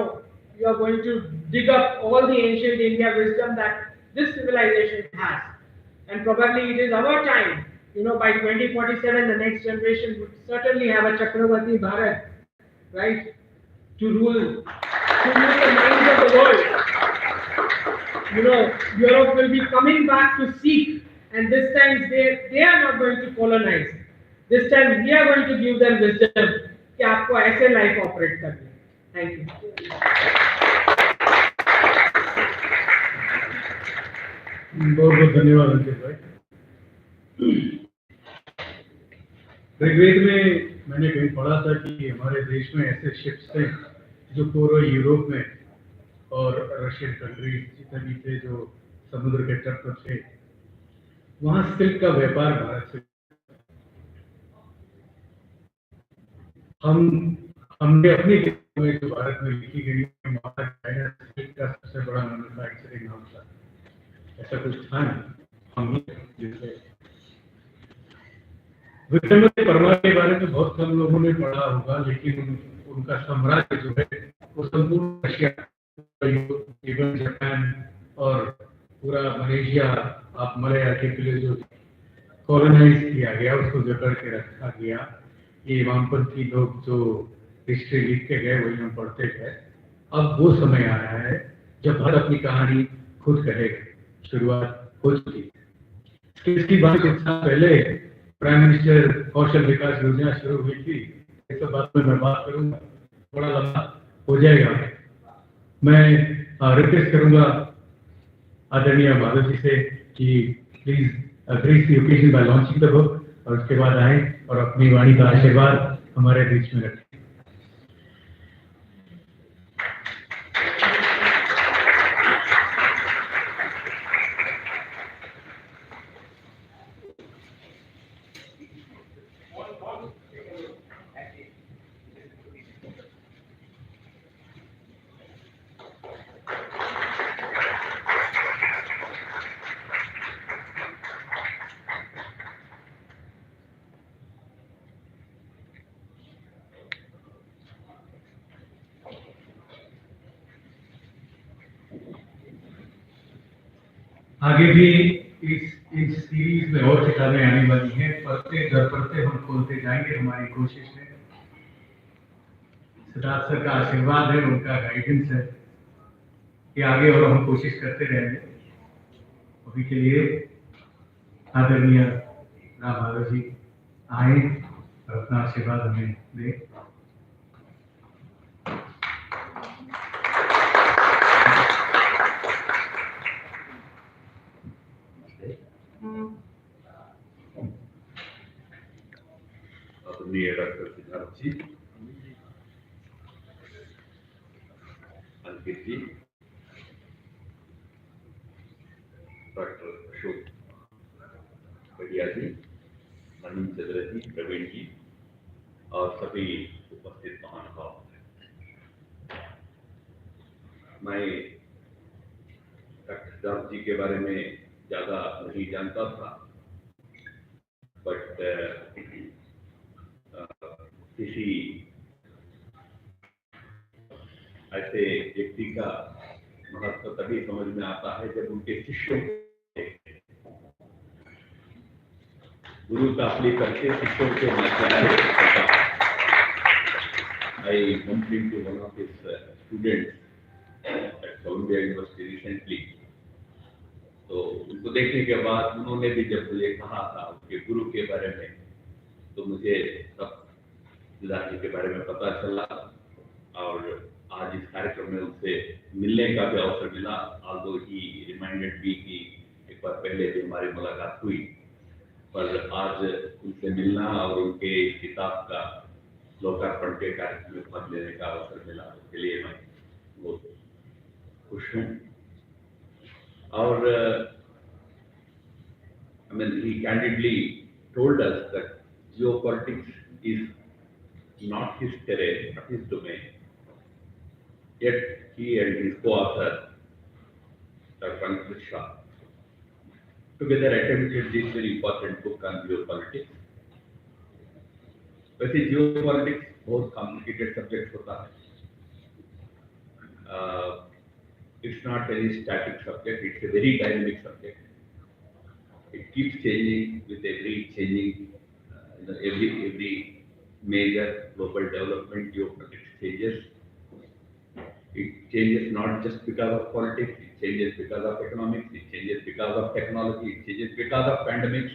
S3: are going to dig up all the ancient India wisdom that this civilization has, and probably it is our time. By 2047, the next generation would certainly have a Chakravarti Bharat, right, to rule the minds of the world. Europe will be coming back to seek, and this time they are not going to colonize. This time we are going to give them wisdom कि आपको ऐसे life operate करनी है। Thank you.
S1: बहुत बहुत धन्यवाद अंकित भाई। ऋग्वेद में मैंने कहीं पढ़ा था कि हमारे देश में ऐसे शिप्स थे जो पूर्व यूरोप में और रशियन कंट्रीज जितने भी थे जो समुद्र के तट पर थे, वहां सिल्क का व्यापार भारत से। हमने अपनी किताब में जो भारत में लिखी गई चाइना सिल्क का सबसे बड़ा मैन्युफैक्चरिंग हाउस था, ऐसा कुछ था नहीं। जिससे विक्रमादित्य परमार के बारे में बहुत कम लोगों ने पढ़ा होगा, लेकिन उनका साम्राज्य जो है वो संपूर्ण रशिया, इवन जापान और पूरा मलेशिया, आप मलया के लिए जो कॉलोनाइज किया गया, उसको जकड़ के रखा गया। ये वामपंथी लोग जो हिस्ट्री लिख के गए वही हम पढ़ते थे। अब वो समय आ रहा है जब भारत अपनी कहानी खुद कहेगा। शुरुआत हो चुकी है। इसकी बात कुछ साल पहले प्राइम मिनिस्टर कौशल विकास योजना शुरू हुई थी। इस बात में मैं बात करूंगा, थोड़ा लंबा हो जाएगा। मैं रिक्वेस्ट करूंगा आदरणीय माधव जी से कि please grace the occasion bye launching the book, और उसके बाद आए और अपनी वाणी का आशीर्वाद हमारे बीच में रखें। आगे भी इस सीरीज में और किताबें आने वाली हैं। पढ़ते दर पढ़ते हम खोलते जाएंगे। हमारी कोशिश है, सिद्धार्थ सर का आशीर्वाद है, उनका गाइडेंस है कि आगे और हम कोशिश करते रहेंगे। अभी के लिए आदरणीय राम माधव जी आए और अपना आशीर्वाद हमें दें।
S4: अंकित जी, डॉक्टर अशोक बढ़िया जी, नवीन चंद्र जी, प्रवीण जी और सभी उपस्थित महानुभाव। मैं डॉक्टर सिद्धार्थ जी के बारे में ज्यादा नहीं जानता था, बट किसी ऐसे व्यक्ति का महत्व तभी समझ में आता है जब उनके शिष्यों गुरु का अपने करके शिष्यों के माध्यम से I bumped into one of his students at Columbia University recently. तो उनको देखने के बाद उन्होंने भी जब मुझे कहा था उनके गुरु के बारे में, तो मुझे सब सिद्धार्थ जी के बारे में पता चला और आज इस कार्यक्रम में उनसे मिलने का भी अवसर मिला। although he reminded me कि एक बार पहले भी हमारी मुलाकात हुई, पर आज उनसे मिलना और उनके इस किताब का लोकार्पण के कार्यक्रम में भाग लेने का अवसर मिला, उसके लिए मैं बहुत खुश हूँ। और I mean, he candidly told us that geopolitics is not his terrain, not his domain. Yet he and his co-author, Dr. Pankaj Shah, together attempted this very important book on geopolitics. वैसे geopolitics बहुत complicated subject होता है. It's not any static subject, it's a very dynamic subject. It keeps changing with every changing, every major global development, geopolitics changes. It changes not just because of politics, it changes because of economics, it changes because of technology, it changes because of pandemics.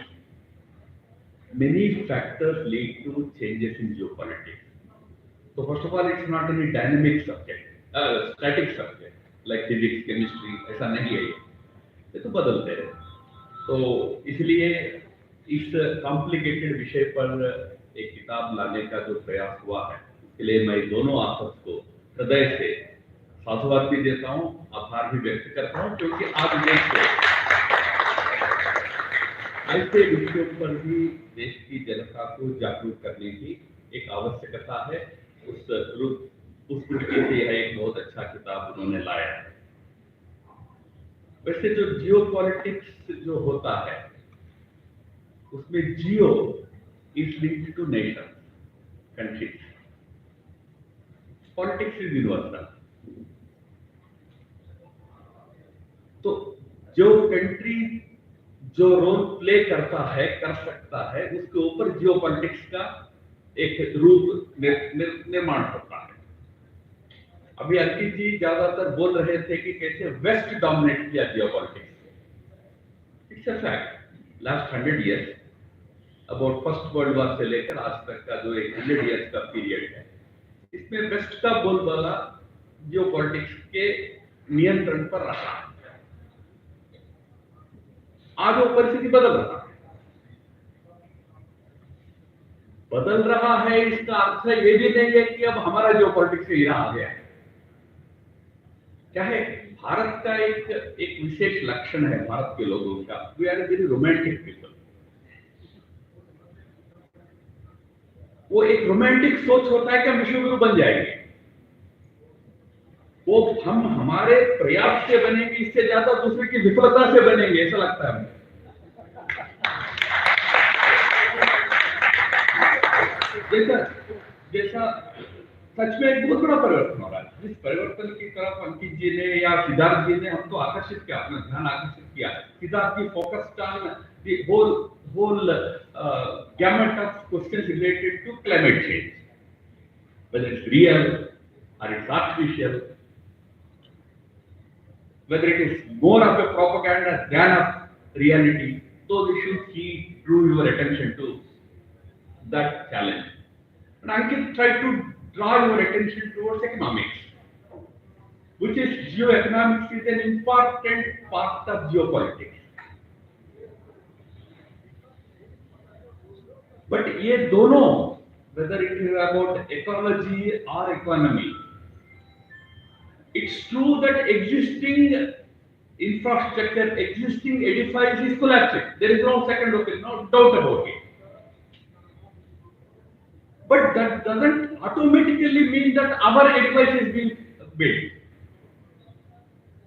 S4: Many factors lead to changes in geopolitics. So first of all, it's not any dynamic subject, static subject like physics, chemistry, ऐसा नहीं है ये तो बदलते हैं। तो इसलिए इस कॉम्प्लिकेटेड विषय पर एक किताब लाने का जो प्रयास हुआ है, इसके लिए मैं दोनों ऑथर्स को हृदय से साधुवाद भी देता हूँ, आभार भी व्यक्त करता हूँ, क्योंकि आज देश को ऐसे विषयों पर भी देश की जनता को जागरूक करने की एक आवश्यकता है। उस दृष्टि से यह एक बहुत अच्छा किताब उन्होंने लाया है। वैसे जो जियोपॉलिटिक्स जो होता है, उसमें geo is linked to nation, countries, politics is universal. तो जो कंट्री जो रोल प्ले करता है, कर सकता है, उसके ऊपर जियोपॉलिटिक्स का एक रूप निर्माण होता है। अभी अंकित जी ज्यादातर बोल रहे थे कि कैसे वेस्ट डोमिनेट किया geopolitics. It's a fact, last 100 years, about first world war से लेकर आज तक का जो एक 100 इयर्स का पीरियड है, इसमें वेस्ट का बोलबाला जियोपॉलिटिक्स के नियंत्रण पर रहा है। आज वो परिस्थिति बदल रहा है। इसका अर्थ ये भी नहीं है कि अब हमारा जियोपॉलिटिक्स से हीरा आ गया है। क्या है, भारत का एक विशेष लक्षण है भारत के लोगों का, we are very romantic people. वो एक रोमांटिक सोच होता है कि हम विश्वगुरु बन जाएंगे। वो हम हमारे प्रयास से बनेंगे, इससे ज्यादा दूसरे की विफलता से बनेंगे, ऐसा लगता है हमें। जैसा सच में एक बहुत बड़ा परिवर्तन हो रहा है। जिस परिवर्तन की तरफ अंकित जी ने या सिद्धार्थ जी ने हमको आकर्षित किया, अपना ध्यान आकर्षित किया। Siddharth ji focused on the whole gamut of questions related to climate change, whether it's real or it's artificial, whether it is more of a propaganda than of reality. Those issues he drew your attention to that challenge. And Ankit tried to draw your attention towards economics, which is geoeconomics is an important part of geopolitics. But ये दोनों, whether it is about ecology or economy, It's true that existing infrastructure, existing edifice is collapsing. There is no second opinion, no doubt about it. But that doesn't automatically mean that our edifice is being built.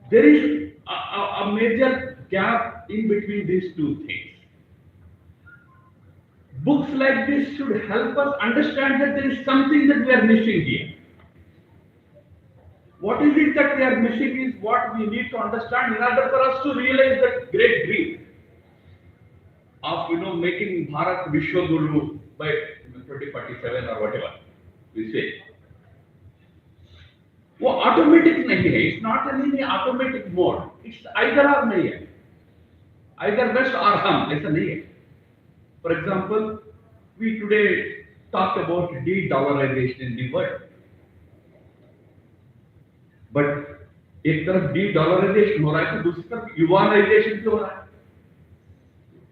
S4: There is a major gap in between these two things. Books like this should help us understand that there is something that we are missing here. What is it that we are missing is what we need to understand in order for us to realize that great dream of making Bharat Vishwa Guru by 2047 or whatever we say. वो automatic नहीं है. It's not in automatic mode. It's either or नहीं है. Either West or हम, ऐसा नहीं है. For example, we today talked about de-dollarization in the world. But एक तरफ de-dollarization हो रहा है तो दूसरी तरफ yuanization भी हो रहा है.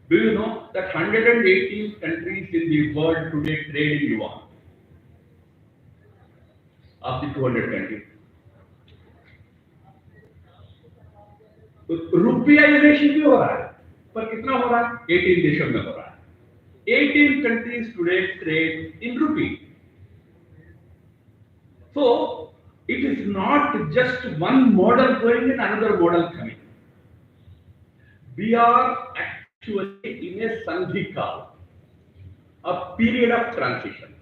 S4: Do you know that 118 countries in the world today trade in yuan? Of the 200 countries. रुपयाइजेशन भी हो रहा है, पर कितना हो रहा है? 18 देशों में हो रहा है. 18 countries today trade in rupee. So it is not just one model going in, another model coming. We are actually in a sandhikal, a period of transition.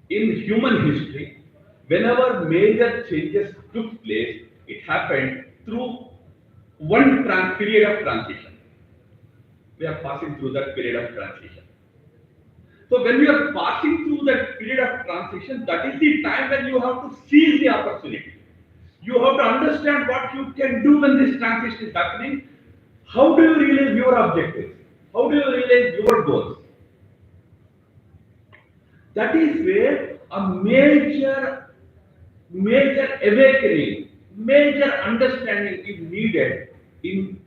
S4: In human history, whenever major changes took place, it happened through one period of transition. We are passing through that period of transition. So when we are passing through that period of transition, that is the time when you have to seize the opportunity. You have to understand what you can do when this transition is happening. How do you realize your objectives? How do you realize your goals? That is where a major awakening, major understanding is needed in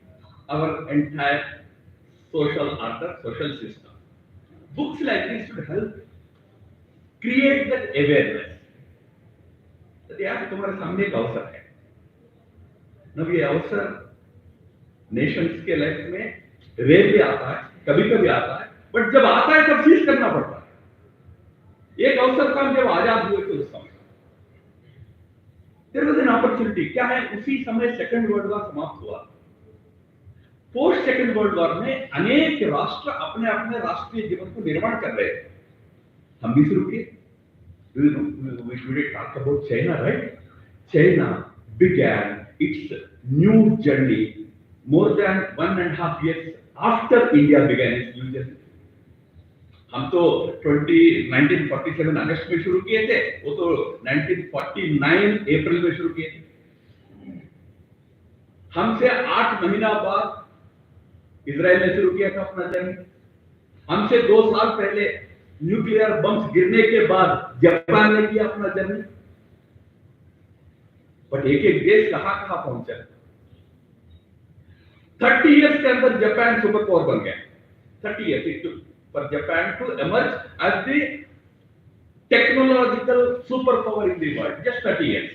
S4: our entire social order, social system. Books like this should help create that awareness. that यार तुम्हारे सामने एक अवसर है. अब ये अवसर Nations के लाइफ में रेयरली आता है, कभी-कभी आता है, बट जब आता है तब सीज करना पड़ता है. एक अवसर का जब आजाद हुए थे उस समय देयर वाज एन अपॉर्चुनिटी. क्या है, उसी समय सेकंड वर्ल्ड वॉर समाप्त हुआ. पोस्ट सेकंड वर्ल्ड वॉर में अनेक राष्ट्र अपने अपने राष्ट्रीय जीवन को निर्माण कर रहे थे. हम भी शुरू किए. We should talk about China, right? China began its new journey more than 1.5 years after India began its new journey. हम तो 1947 अगस्त में शुरू किए थे, वो तो 1949 अप्रैल में शुरू किए थे. हमसे 8 महीना बाद इजराइल ने शुरू किया था अपना जर्नी. हमसे 2 साल पहले न्यूक्लियर बम्स गिरने के बाद जापान ने किया अपना जर्नी. बट एक एक देश कहां पहुंचा. 30 इयर्स के अंदर जापान सुपर पावर बन गया. 30 years it took for Japan to emerge as the technological super power in the world. Just 30 years.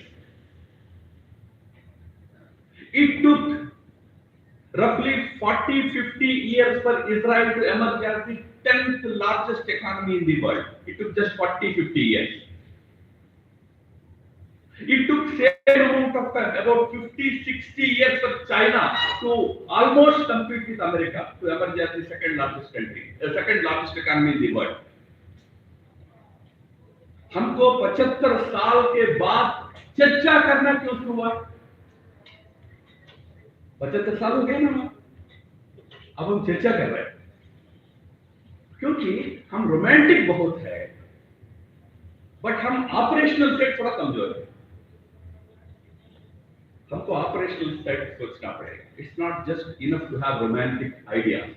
S4: It took roughly 40-50 years for Israel to emerge as the 10th largest economy in the world. It took just 40-50 years. It took same amount of time, about 50-60 years for China to almost compete with America to emerge as the second largest country, the second largest economy in the world. हमको 75 साल के बाद चर्चा करना क्यों शुरू हुआ? 75 साल हो गए ना, अब हम चर्चा कर रहे हैं क्योंकि हम रोमांटिक बहुत है, बट हम ऑपरेशनल सेट थोड़ा कमजोर है. हमको ऑपरेशनल सेट सोचना पड़ेगा. It's not just enough to have romantic ideas.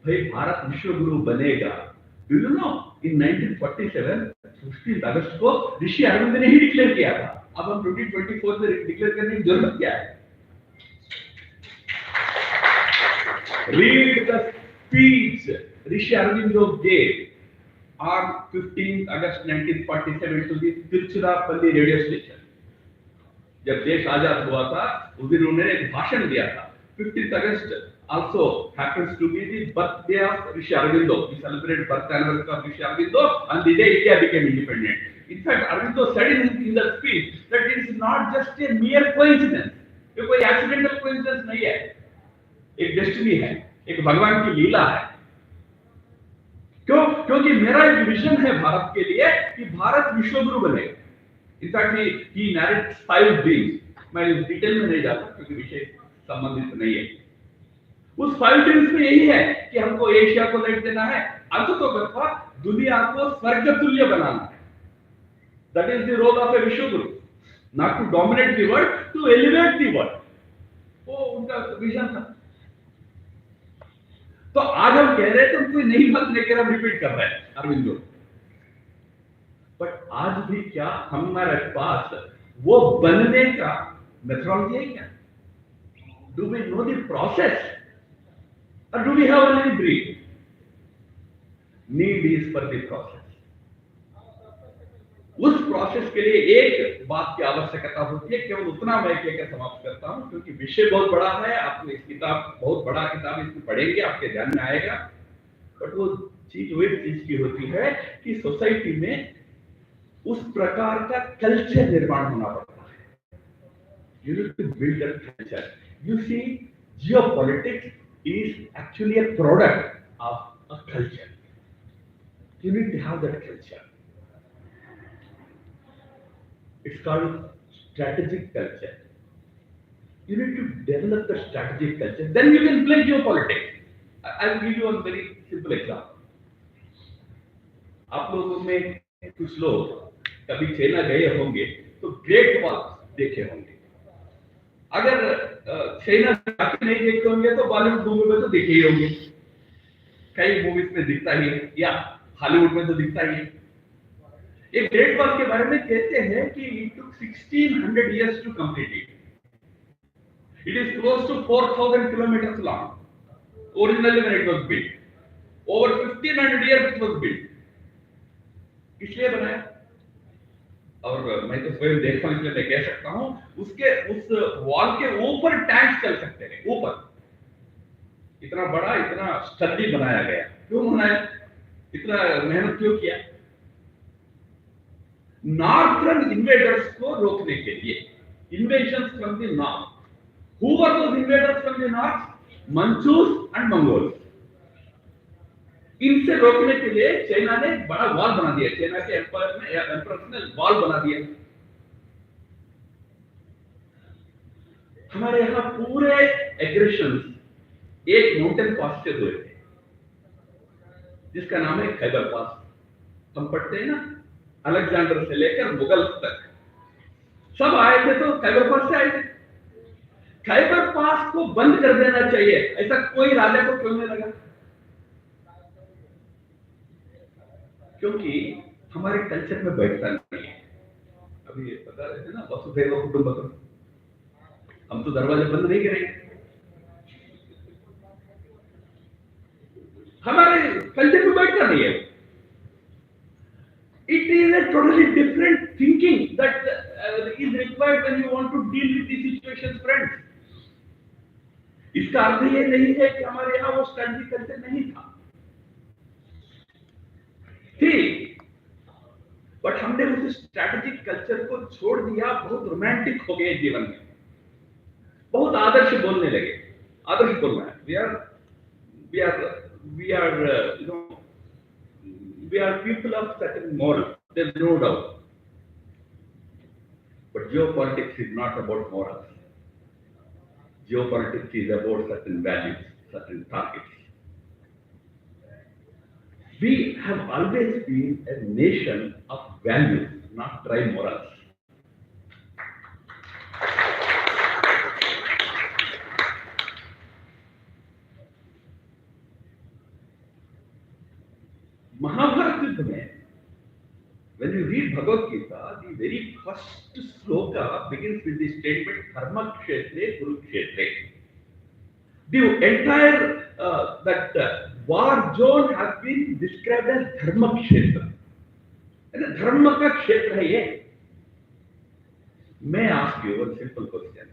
S4: भाई भारत विश्व गुरु बनेगा. डू यू नो इन 1947 16 अगस्त को ऋषि अरविंद ने ही डिक्लेयर किया था. अब हम 2024 में डिक्लेयर करने की जरूरत क्या है? Read the speech Rishi Aurobindo gave on 15th August 1947 to the Tiruchirappalli radio station. जब देश आजाद हुआ था उस दिन उन्होंने एक भाषण दिया था। 15th August also happens to be the birthday of Rishi Aurobindo. We celebrate birth anniversary of Rishi Aurobindo on the day India became independent. In fact, Aurobindo said in the speech that it is not just a mere coincidence. ये कोई accidental coincidence नहीं है, एक destiny है, एक भगवान की लीला है। क्यों? क्योंकि मेरा एक विजन है भारत के लिए कि भारत विश्वगुरु बने। इनफैक्ट ही नैरेट्स 5 ड्रीम्स, मैं डिटेल में नहीं जाता क्योंकि विषय संबंधित नहीं है। उस 5 ड्रीम्स में यही है कि हमको एशिया को लेट देना है, अंततोगत्वा दुनिया को स्वर्ग तुल्य बनाना है। That is the role of a Vishwaguru, not to dominate the world, to elevate the world. वो उनका विजन था। तो आज हम कह रहे हैं तो कोई नई बात लेकर हम रिपीट कर रहे हैं अरविंदो, बट आज भी क्या हमारे पास वो बनने का मेथोडोलॉजी है क्या? Do we know the process और do we have only dream? Need is for the process. उस प्रोसेस के लिए एक बात की आवश्यकता होती है, केवल उतना मैं कहकर समाप्त करता हूं क्योंकि विषय बहुत बड़ा है। आपने इस किताब, बहुत बड़ा किताब, इसको पढ़ेंगे आपके ध्यान में आएगा। बट वो चीज की होती है कि सोसाइटी में उस प्रकार का कल्चर निर्माण होना पड़ता है। You need to build a culture. You see, geopolitics is actually a product of a culture. You need to have that culture. It's called strategic culture. You need to develop the strategic culture. Then you can play geopolitics. I will give you a very simple example. आप लोगों में कुछ लोग कभी China गए होंगे तो great wall देखे होंगे। अगर चाइना जाके नहीं देखे होंगे तो बॉलीवुड मूवी में तो देखे ही होंगे, कई मूवीज में दिखता ही है, या हॉलीवुड में तो दिखता ही है। एक ग्रेट वॉल के बारे में कहते हैं कि it took 1600 years to complete it. It is close to 4000 kilometers long. Originally when it was built, over 1500 years it was built. इसलिए बनाया, और मैं तो स्वयं देखता हूं इसलिए मैं कह सकता हूं, उसके उस वॉल के ऊपर टैंक्स चल सकते हैं। ऊपर इतना बड़ा, इतना स्टडी बनाया गया। क्यों बनाया? इतना मेहनत क्यों किया? नॉर्थर्न इन्वेडर्स को रोकने के लिए, invasions from the north. Who were those invaders from the north? Manchus and Mongols. इनसे रोकने के लिए चाइना ने बड़ा वॉल बना दिया। चाइना के एम्परर्स ने वॉल बना दिया। हमारे यहां पूरे एग्रेशंस एक माउंटेन पास से हुए थे जिसका नाम है खैबर पास। हम पढ़ते हैं ना, अलेक्जेंडर से लेकर मुगल तक सब आए थे तो खैबर पास से आए थे। खैबर पास को बंद कर देना चाहिए, ऐसा कोई राजा को क्यों नहीं लगा? क्योंकि हमारे कल्चर में बैठता नहीं है। अभी बता रहे थे ना, वसुधैव कुटुंबकम, हम तो दरवाजे बंद नहीं करेंगे। हमारे कल्चर में बैठता नहीं है। It is a totally different thinking that is required when you want to deal with these situations, friends. इसका अर्थ ये नहीं है कि हमारे यहाँ वो स्ट्रैटेजिक कल्चर नहीं था, ठीक, बट हमने उस स्ट्रैटेजिक कल्चर को छोड़ दिया। बहुत रोमांटिक हो गए जीवन में, बहुत आदर्श बोलने लगे। आदर्श बोलना है, we are people of certain moral, there's no doubt. But geopolitics is not about morals. Geopolitics is about certain values, certain targets. We have always been a nation of values, not dry morals. Mahabharat युद्ध में, when you read Bhagavad Gita, the very first sloka begins with the statement Dharma Kshetre Kurukshetre. The entire that war zone has been described as Dharma Kshetra. And Dharma का क्षेत्र है ये। मैं ask you one simple question,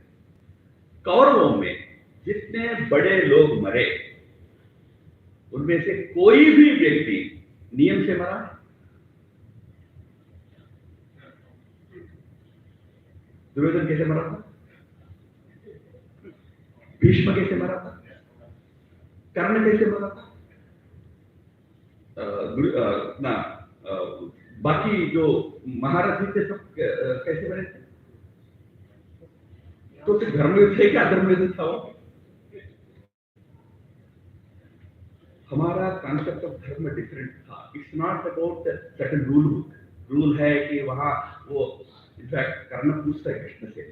S4: कौरवों में जितने बड़े लोग मरे उनमें से कोई भी व्यक्ति नियम से मरा है? दुर्योधन कैसे मरा था? भीष्म कैसे मरा था? कर्ण कैसे मरा था? बाकी जो महारथी थे सब कैसे मरे थे? तो फिर धर्मयुद्ध थे क्या? धर्मयुद्ध था वो? हमारा कॉन्सेप्ट ऑफ धर्म डिफरेंट था। It's not about certain rule है कि वहां वो इनफैक्ट कर्ण पूछता है कृष्ण से,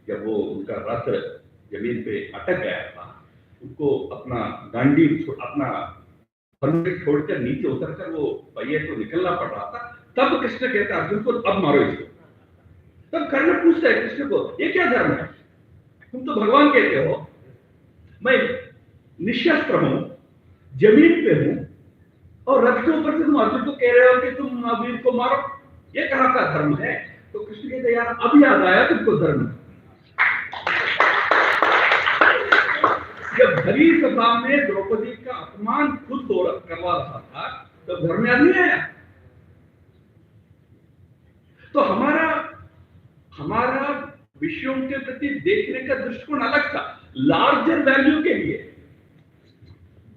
S4: जब वो उनका रथ जमीन पे अटक गया था, उनको अपना गांडी अपना छोड़कर नीचे उतरकर वो पहिए को निकलना पड़ रहा था, तब कृष्ण कहता है अर्जुन को अब मारो इसको। तब कर्ण पूछता है कृष्ण को, ये क्या धर्म है? तुम तो भगवान कहते हो, मैं निशस्त्र हूं, जमीन पे हूं, और रथ के ऊपर से तुम अर्जुन को कह रहे हो कि तुम वीर को मारो, ये कहां का धर्म है? तो कृष्ण कहते यार अब याद आया तुमको धर्म। जब भरी सभा में द्रौपदी का अपमान खुद करवा रहा था, तो धर्म याद नहीं आया? तो हमारा विषयों के प्रति देखने का दृष्टिकोण अलग था। लार्जर वैल्यू के लिए,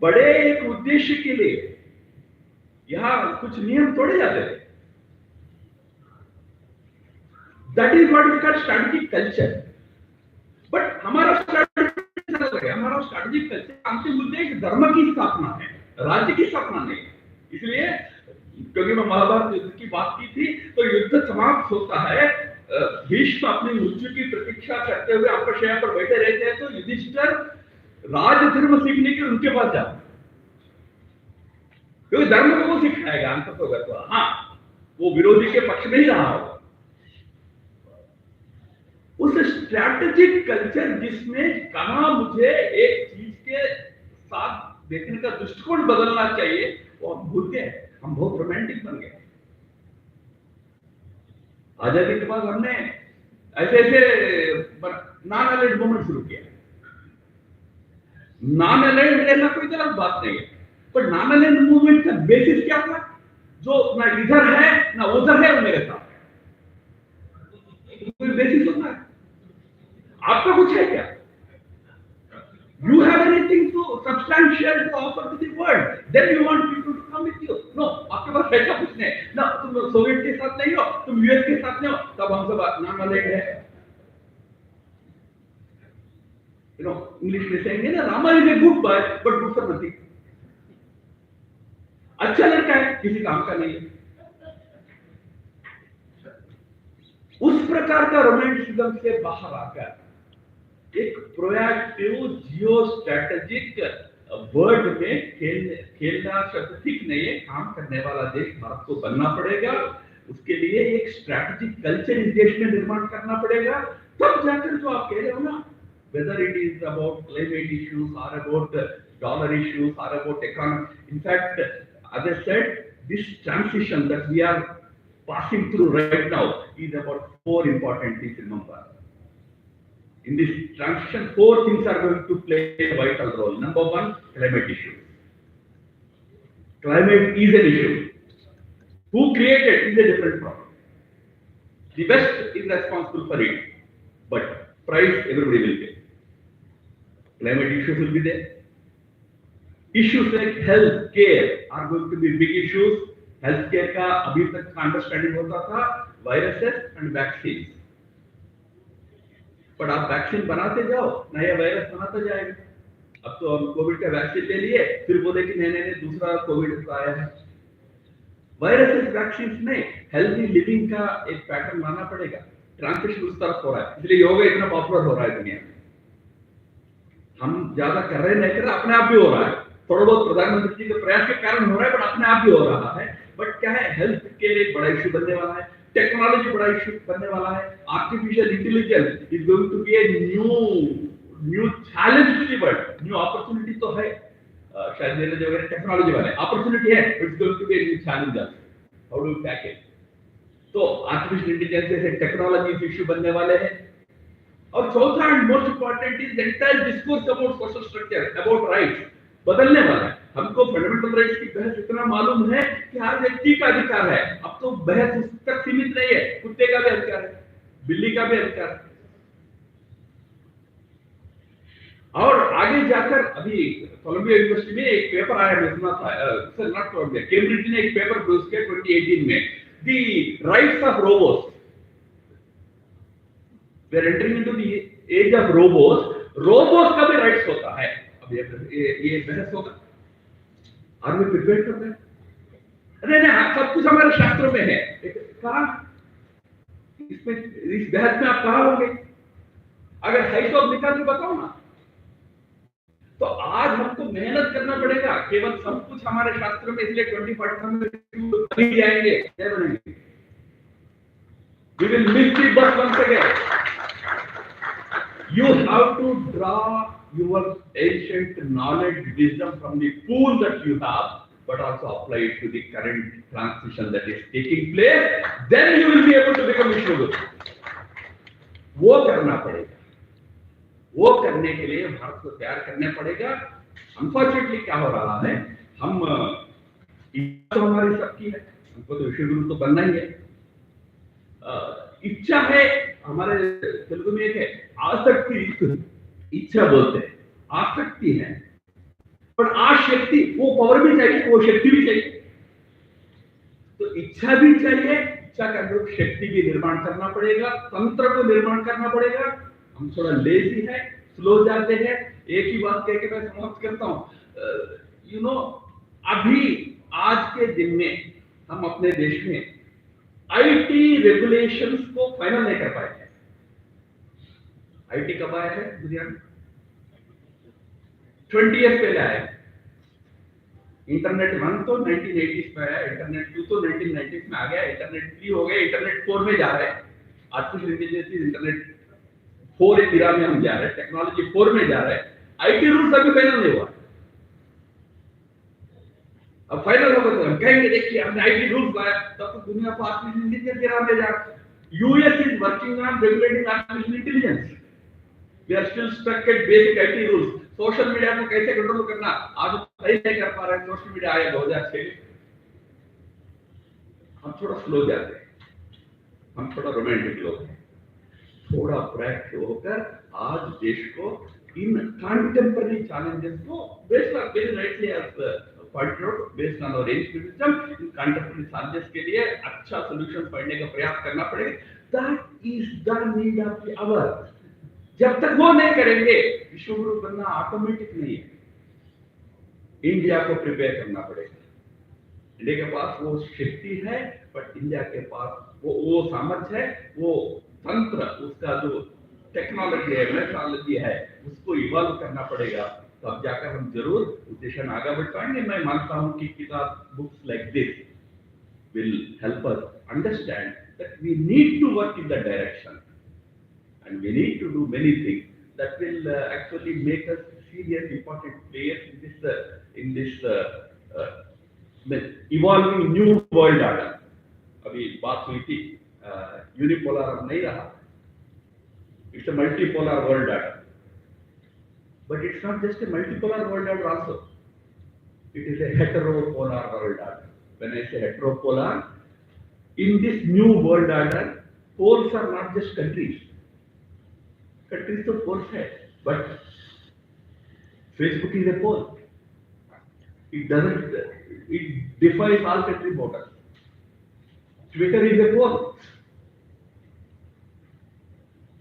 S4: बड़े एक उद्देश्य के लिए यहां कुछ नियम तोड़े जाते थे। That is what we call strategic culture. But हमारा स्ट्रैटेजिक कल्चर अंतिम उद्देश्य धर्म की स्थापना है, राज्य की स्थापना नहीं। इसलिए क्योंकि मैं महाभारत युद्ध की बात की थी, तो युद्ध समाप्त होता है, भीष्म अपनी मृत्यु की प्रतीक्षा करते हुए अपशया पर बैठे रहते हैं, तो युधिष्ठिर राजधर्म सीखने के उनके पास जाते, क्योंकि धर्म को वो सिखाएगा अंत तो। हाँ, वो विरोधी के पक्ष में ही रहा होगा। उस स्ट्रैटेजिक कल्चर जिसमें कहा मुझे एक चीज के साथ देखने का दृष्टिकोण बदलना चाहिए, वो हम भूल गए। हम बहुत रोमांटिक बन गए। आजादी के बाद हमने ऐसे नॉन अलाइड मूवमेंट शुरू किया। नॉन अलाइड रहना कोई गलत बात नहीं है, पर नॉन अलाइड मूवमेंट का बेसिस क्या था? जो ना इधर है ना उधर है, वो मेरे साथ है। कोई बेसिस होता है? आपका कुछ है क्या? You have anything to substantial to offer to the world? Then you want people to come with you? No, आपके पास ऐसा कुछ नहीं ना। तुम सोवियत के साथ नहीं हो, तुम यूएस के साथ नहीं हो, तब हम सब नॉन अलाइड है। You know, इंग्लिश में कहेंगे ना, Rama is a good boy but good for nothing. अच्छा लड़का है, किसी काम का नहीं है। उस प्रकार का रोमांटिसिज्म से बाहर आकर एक प्रोएक्टिव जियो स्ट्रैटेजिक वर्ल्ड में खेलना शब्द ठीक नहीं है। काम करने वाला देश भारत को बनना पड़ेगा। उसके लिए एक स्ट्रैटेजिक कल्चर इस देश में निर्माण करना पड़ेगा। तब जाकर जो आप कह रहे हो ना, whether it is about climate issues or about dollar issues or about economy, in fact, as I said, this transition that we are passing through right now is about 4 important things. Remember, in this transition, 4 things are going to play a vital role. Number 1, climate issues. Climate is an issue. Who created is a different problem. The West is responsible for it, but price everybody will pay. Climate issues will be there. Issues like health care are going to be big issues. Health care का अभी तक का understanding होता था viruses and vaccine, पर आप vaccine बनाते जाओ, नया वायरस बनाता जाएगा। अब तो हम कोविड का वैक्सीन ले लिए, फिर बोले कि नहीं दूसरा कोविड आया है। वायरसेस वैक्सीन में हेल्थी लिविंग का एक पैटर्न लाना पड़ेगा। ट्रांसमिशन उस तरफ हो रहा है, इसलिए योगा इतना पॉपुलर हो रहा है दुनिया में। हम ज्यादा कर रहे नहीं कर रहे, अपने आप भी हो रहा है। थोड़ा बहुत प्रधानमंत्री जी के प्रयास के कारण हो रहा है, बट अपने आप भी हो रहा है। बट क्या है, हेल्थ केयर एक बड़ा इश्यू बनने वाला है, टेक्नोलॉजी बड़ा इश्यू बनने वाला है, artificial intelligence is going to be a new challenge to the world. New opportunity तो है, शायद मेरे जो टेक्नोलॉजी वाले अपॉर्चुनिटी है, it's going to be a new challenge. How do you tackle? तो आर्टिफिशियल इंटेलिजेंस से टेक्नोलॉजी इश्यू बनने वाले हैं। और चौथा and most important is entire discourse about social structure, about rights बदलने वाला है। हमको फंडामेंटल राइट्स की बहस इतना मालूम है कि हर व्यक्ति का अधिकार है। अब तो बहस उस तक सीमित नहीं है, कुत्ते का भी अधिकार है, बिल्ली का भी अधिकार है। और आगे जाकर अभी कोलंबिया यूनिवर्सिटी में एक पेपर आया, मैं सुना था, सर नॉट कोलंबिया, कैम्ब्रिज ने एक पेपर प्रोड्यूस किया 2018 में, the rights of robots. We are entering into the age of robots. Robots का भी राइट्स होता है। अब ये बहस होगा, are we prepared for that? अरे नहीं, सब कुछ हमारे शास्त्रों में है। कहां इसमें, इस बहस में आप कहां होंगे? अगर है तो निकाल के बताओ ना। तो आज हमको मेहनत करना पड़ेगा। केवल सब कुछ हमारे शास्त्रों में, इसलिए 2045 में अभी जाएंगे, क्या बनेंगे? We will miss the bus once again. You have to draw your ancient knowledge, wisdom from the pool that you have, but also apply it to the current transition that is taking place. Then you will be able to become Vishwaguru. वो करना पड़ेगा। वो करने के लिए भारत को तैयार करने पड़ेगा। अनफॉर्चुनेटली क्या हो रहा है, हम इच्छा तो हमारी सबकी है, हमको तो विश्वगुरु तो बनना ही है। इच्छा है, हमारे तेलुगु में एक है आसक्ति, इच्छा बोलते हैं, आसक्ति है, पर आशक्ति, वो पावर भी चाहिए, वो शक्ति भी चाहिए। तो इच्छा भी चाहिए, इच्छा का अनुरूप शक्ति भी निर्माण करना पड़ेगा, तंत्र को निर्माण करना पड़ेगा। हम थोड़ा लेजी है, स्लो जाते हैं। एक ही बात कह के मैं समाप्त करता हूं। अभी आज के दिन में हम अपने देश में आईटी रेगुलेशंस को फाइनल नहीं कर पाए हैं। आईटी कब आया है दुनिया में? 20 ईयर पहले आया। इंटरनेट 1 तो 1980s में आया, इंटरनेट 2 तो 1990s में आ गया, इंटरनेट 3 हो गया, इंटरनेट 4 में जा रहे हैं। आर्टिफिशियल इंटेलिजेंस इंटरनेट 4 एरा में हम जा रहे हैं, टेक्नोलॉजी 4 में जा रहे हैं। आईटी रूल्स अभी फाइनल नहीं हुआ। अब फाइनल होगा तो हम कहेंगे देखिए हमने आईटी रूल्स लाया, तब तो दुनिया को आर्टिफिशियल इंटेलिजेंस के राह में जा। US is working on regulating artificial intelligence. We are still stuck at basic IT rules. Social media को कैसे कंट्रोल करना आज सही नहीं कर पा रहे हैं। सोशल मीडिया आया 2006 में। हम थोड़ा स्लो जाते हैं, हम थोड़ा रोमांटिक लोग हैं। थोड़ा प्रैक्टिस होकर आज देश को इन कंटेम्पररी चैलेंजेस को based on very rightly as pointed out, based on our ancient wisdom, in contemporary challenges के लिए अच्छा सॉल्यूशन पढ़ने का प्रयास करना पड़ेगा। That is the need of the hour. जब तक वो नहीं करेंगे, विश्वगुरु बनना ऑटोमेटिक नहीं है। इंडिया को प्रिपेयर करना पड़ेगा। इंडिया के पास वो शक्ति है, बट इंडिया के पास वो सामर्थ्य है, वो तंत्र, उसका जो टेक्नोलॉजी है, मेथोडोलॉजी है, उसको इवॉल्व करना पड़ेगा। तब जाकर हम जरूर उस दिशा में आगे बढ़ पाएंगे। मैं मानता हूं कि किताब books like this will help us understand that we need to work in that direction and we need to do many things that will actually make us serious important players in this evolving new world order. अभी बात हुई थी unipolar अब नहीं रहा, it's a multipolar world order, but it's not just a multipolar world order also, it is a heteropolar world order. When I say heteropolar, in this new world order, poles are not just countries. Countries तो poles है, but Facebook is a pole. It defies all country borders. Twitter is a pole.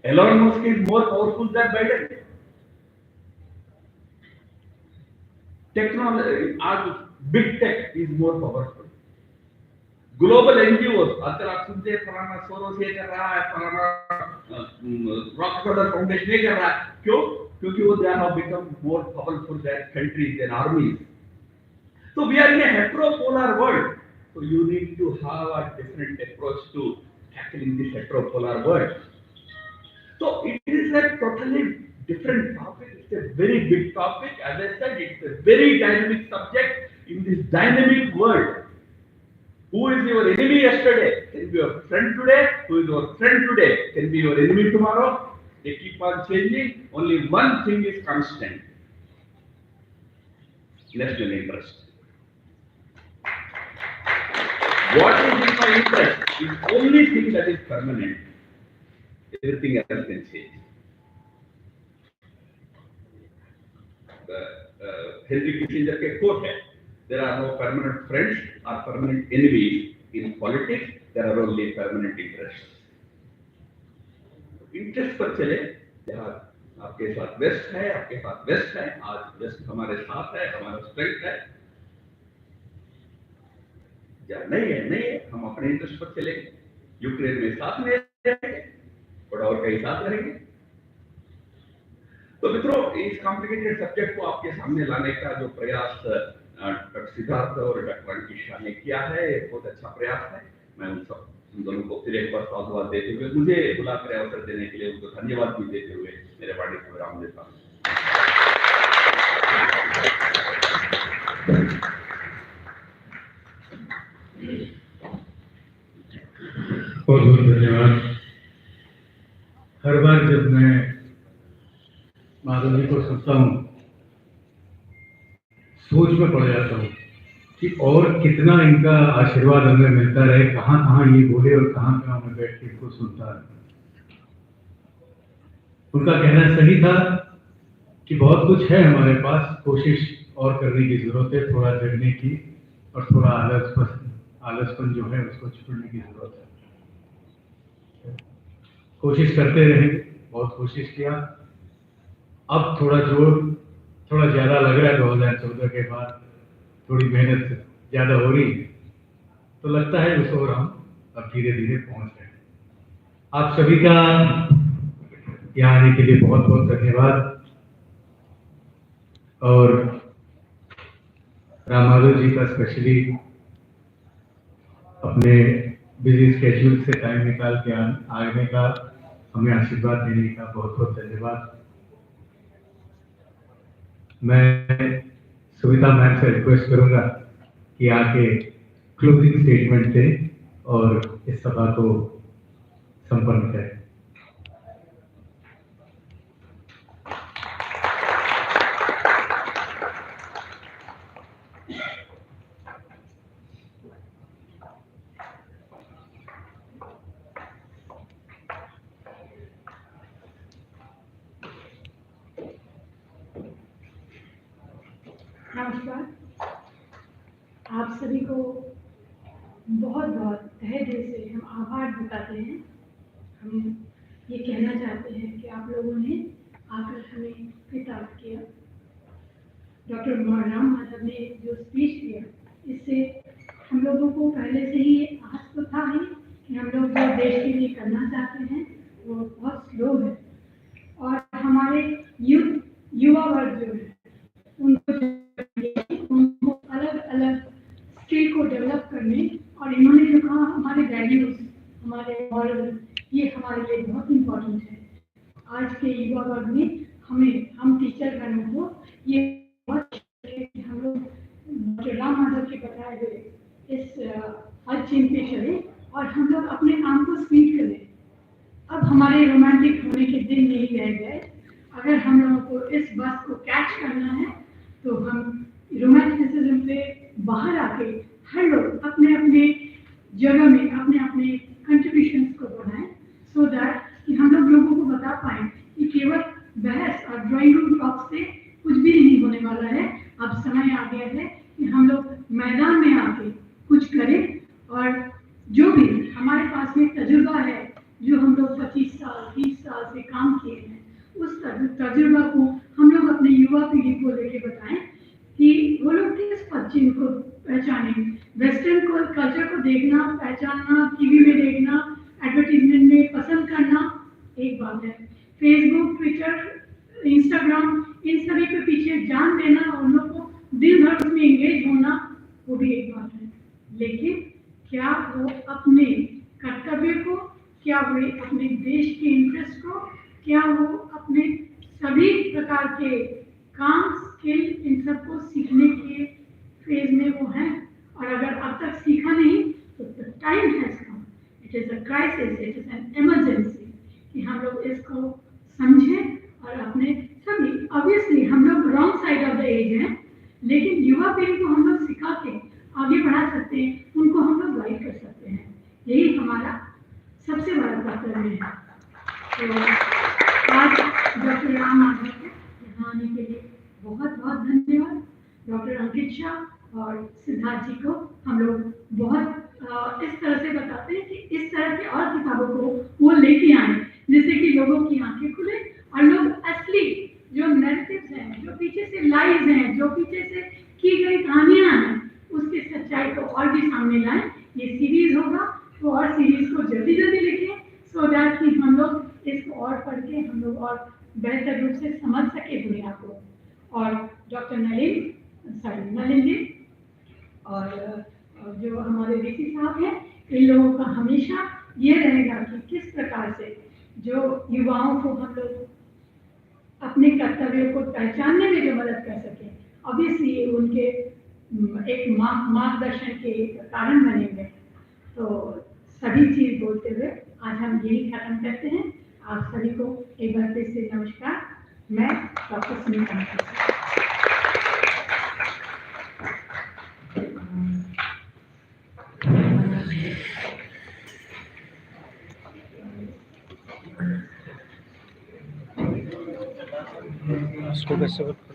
S4: Elon Musk is more powerful than Biden. Technology, आज big tech is more powerful. Global NGO, अगर आप सुनते हैं फलाना Soros ये कर रहा है, फलाना रॉकफेलर फाउंडेशन ये कर रहा है, क्यों? क्योंकि वो they have become more powerful than countries and आर्मीज। So we are in a heteropolar world, so you need to have a different approach to tackling this heteropolar world. So it is a totally different topic. It's a very big topic. As I said, it's a very dynamic subject. In this dynamic world, Who is your enemy yesterday can be your friend today. Who is your friend today can be your enemy tomorrow. They keep on changing. Only one thing is constant. National interest. What is in my interest is the only thing that is permanent. Everything else can change. Henry Kissinger के quote है, there are no permanent friends or permanent enemies in politics, there are only permanent interests. Interest पर चले, जहाँ आपके साथ waste है, आपके साथ वेस्ट है, आज वेस्ट हमारे साथ है, हमारा स्ट्रेंथ है, जहाँ नहीं है, हम अपने इंटरेस्ट पर चलेंगे, यूक्रेन में साथ में रहेंगे, थोड़ा और कहीं साथ रहेंगे। तो मित्रों, इस कॉम्प्लिकेटेड सब्जेक्ट को आपके सामने लाने का जो प्रयास डॉक्टर सिद्धार्थ और डॉक्टर अंकित शाह ने किया है, ये बहुत अच्छा प्रयास है। मैं उन दोनों को फिर एक बार साधुवाद देते हुए, मुझे बुलाकर अवसर देने के लिए उनको धन्यवाद भी देते हुए मेरे वाणी को विराम देता हूँ।
S1: बहुत बहुत धन्यवाद। हर बार जब मैं माधव जी को सुनता हूँ, सोच में पड़ जाता हूँ कि और कितना इनका आशीर्वाद हमें मिलता रहे, कहाँ कहाँ ये बोले और कहाँ कहाँ मैं बैठ के इनको सुनता है। उनका कहना सही था कि बहुत कुछ है हमारे पास, कोशिश और करने की जरूरत है, थोड़ा जगने की और थोड़ा आलसपन जो है उसको छोड़ने की जरूरत है। कोशिश करते रहेंगे, बहुत कोशिश किया, अब थोड़ा जोर थोड़ा ज्यादा लग रहा है। 2014 के बाद थोड़ी मेहनत ज्यादा हो रही है, तो लगता है उस ओर हम अब धीरे धीरे पहुंच रहे हैं। आप सभी का यहाँ आने के लिए बहुत बहुत धन्यवाद। और राम माधव जी का स्पेशली अपने बिजी स्केड्यूल से टाइम निकाल के आने का, हमें आशीर्वाद देने का बहुत बहुत धन्यवाद। मैं सुविधा मैम से रिक्वेस्ट करूंगा कि आके क्लोजिंग स्टेटमेंट दें और इस सभा को संपन्न करें।
S5: नमस्कार। आप सभी को बहुत बहुत तहे दिल से हम आभार बताते हैं। हम ये कहना चाहते हैं कि आप लोगों ने आकर हमें कृतार्थ किया। डॉक्टर राम माधव ने जो स्पीच दिया, इससे हम लोगों को पहले से ही आस तो था ही कि हम लोग जो देश के लिए करना चाहते हैं वो बहुत स्लो है, और हमारे युवा वर्ग जो है उनको अलग अलग स्किल को डेवलप करने, और इन्होंने जो कहा हमारे वैल्यूज, हमारे मॉरल, ये हमारे लिए बहुत इम्पोर्टेंट है। आज के युवा वर्ग में हम टीचर बनने को ये बहुत हम लोग डॉक्टर राम माधव के बताए हुए इस हर चीज पे चले और हम लोग अपने काम को स्पीड करें। अब हमारे रोमांटिक होने के दिन नहीं रह गए। अगर हम लोगों को इस बस को कैच करना है तो हम रोमांटिसिज्म से बाहर आके हर लोग अपने अपने जगह में अपने अपने कंट्रीब्यूशंस को बढ़ाएं, सो दैट कि हम लोगों को बता पाएं कि केवल बहस और ड्राइंग रूम टॉक से कुछ भी नहीं होने वाला है। अब समय आ गया है कि हम लोग मैदान में आके कुछ करें, और जो भी हमारे पास में तजुर्बा है, जो हम लोग 25 साल 30 साल से काम किए हैं, उस तजुर्बा को हम लोग अपने युवा पीढ़ी को लेके बताएं कि वो लोग किस पश्चिम को पहचाने। वेस्टर्न कल्चर को देखना, पहचानना, टीवी में देखना, एडवर्टीजमेंट में पसंद करना एक बात है, फेसबुक, ट्विटर, इंस्टाग्राम, इन सभी के पीछे जान देना और उन लोग को दिन भर उसमें एंगेज होना, वो भी एक बात है। लेकिन क्या वो अपने कर्तव्य को, क्या वो अपने देश के इंटरेस्ट को, क्या वो अपने सभी प्रकार के काम, स्किल, इन सबको सीखने के फेज में वो हैं? और अगर अब तक सीखा नहीं में है। तो आज डॉक्टर राम माधव को यहाँ आने के लिए बहुत बहुत धन्यवाद। डॉक्टर अंकित शाह और सिद्धार्थ जी को हम लोग बहुत इस तरह से बताते हैं कि इस तरह की और किताबों को वो लेके आए जिससे कि लोगों की आंखें खुले और लोग असली जो नैरेटिव्स हैं, जो पीछे से लाइज हैं, जो पीछे से की गई कहानियां हैं, उसकी सच्चाई को और भी सामने लाएं। ये सीरीज होगा तो और सीरीज को जल्दी जल्दी लिखें सो दैट कि हम लोग इसको और पढ़ के हम लोग और बेहतर रूप से समझ सके दुनिया को। और डॉक्टर नलिन जी और जो हमारे वीसी साहब हैं, इन लोगों का हमेशा ये रहेगा कि किस प्रकार से जो युवाओं को हम लोग अपने कर्तव्यों को पहचानने में जो मदद कर सके, ऑब्वियसली उनके एक मार्गदर्शन के कारण बनेंगे। तो सभी चीज बोलते हुए आज हम यही खत्म करते हैं। आप सभी को एक बार फिर से नमस्कार। मैं डॉक्टर सुनीता।
S6: इसको कैसे कर दो?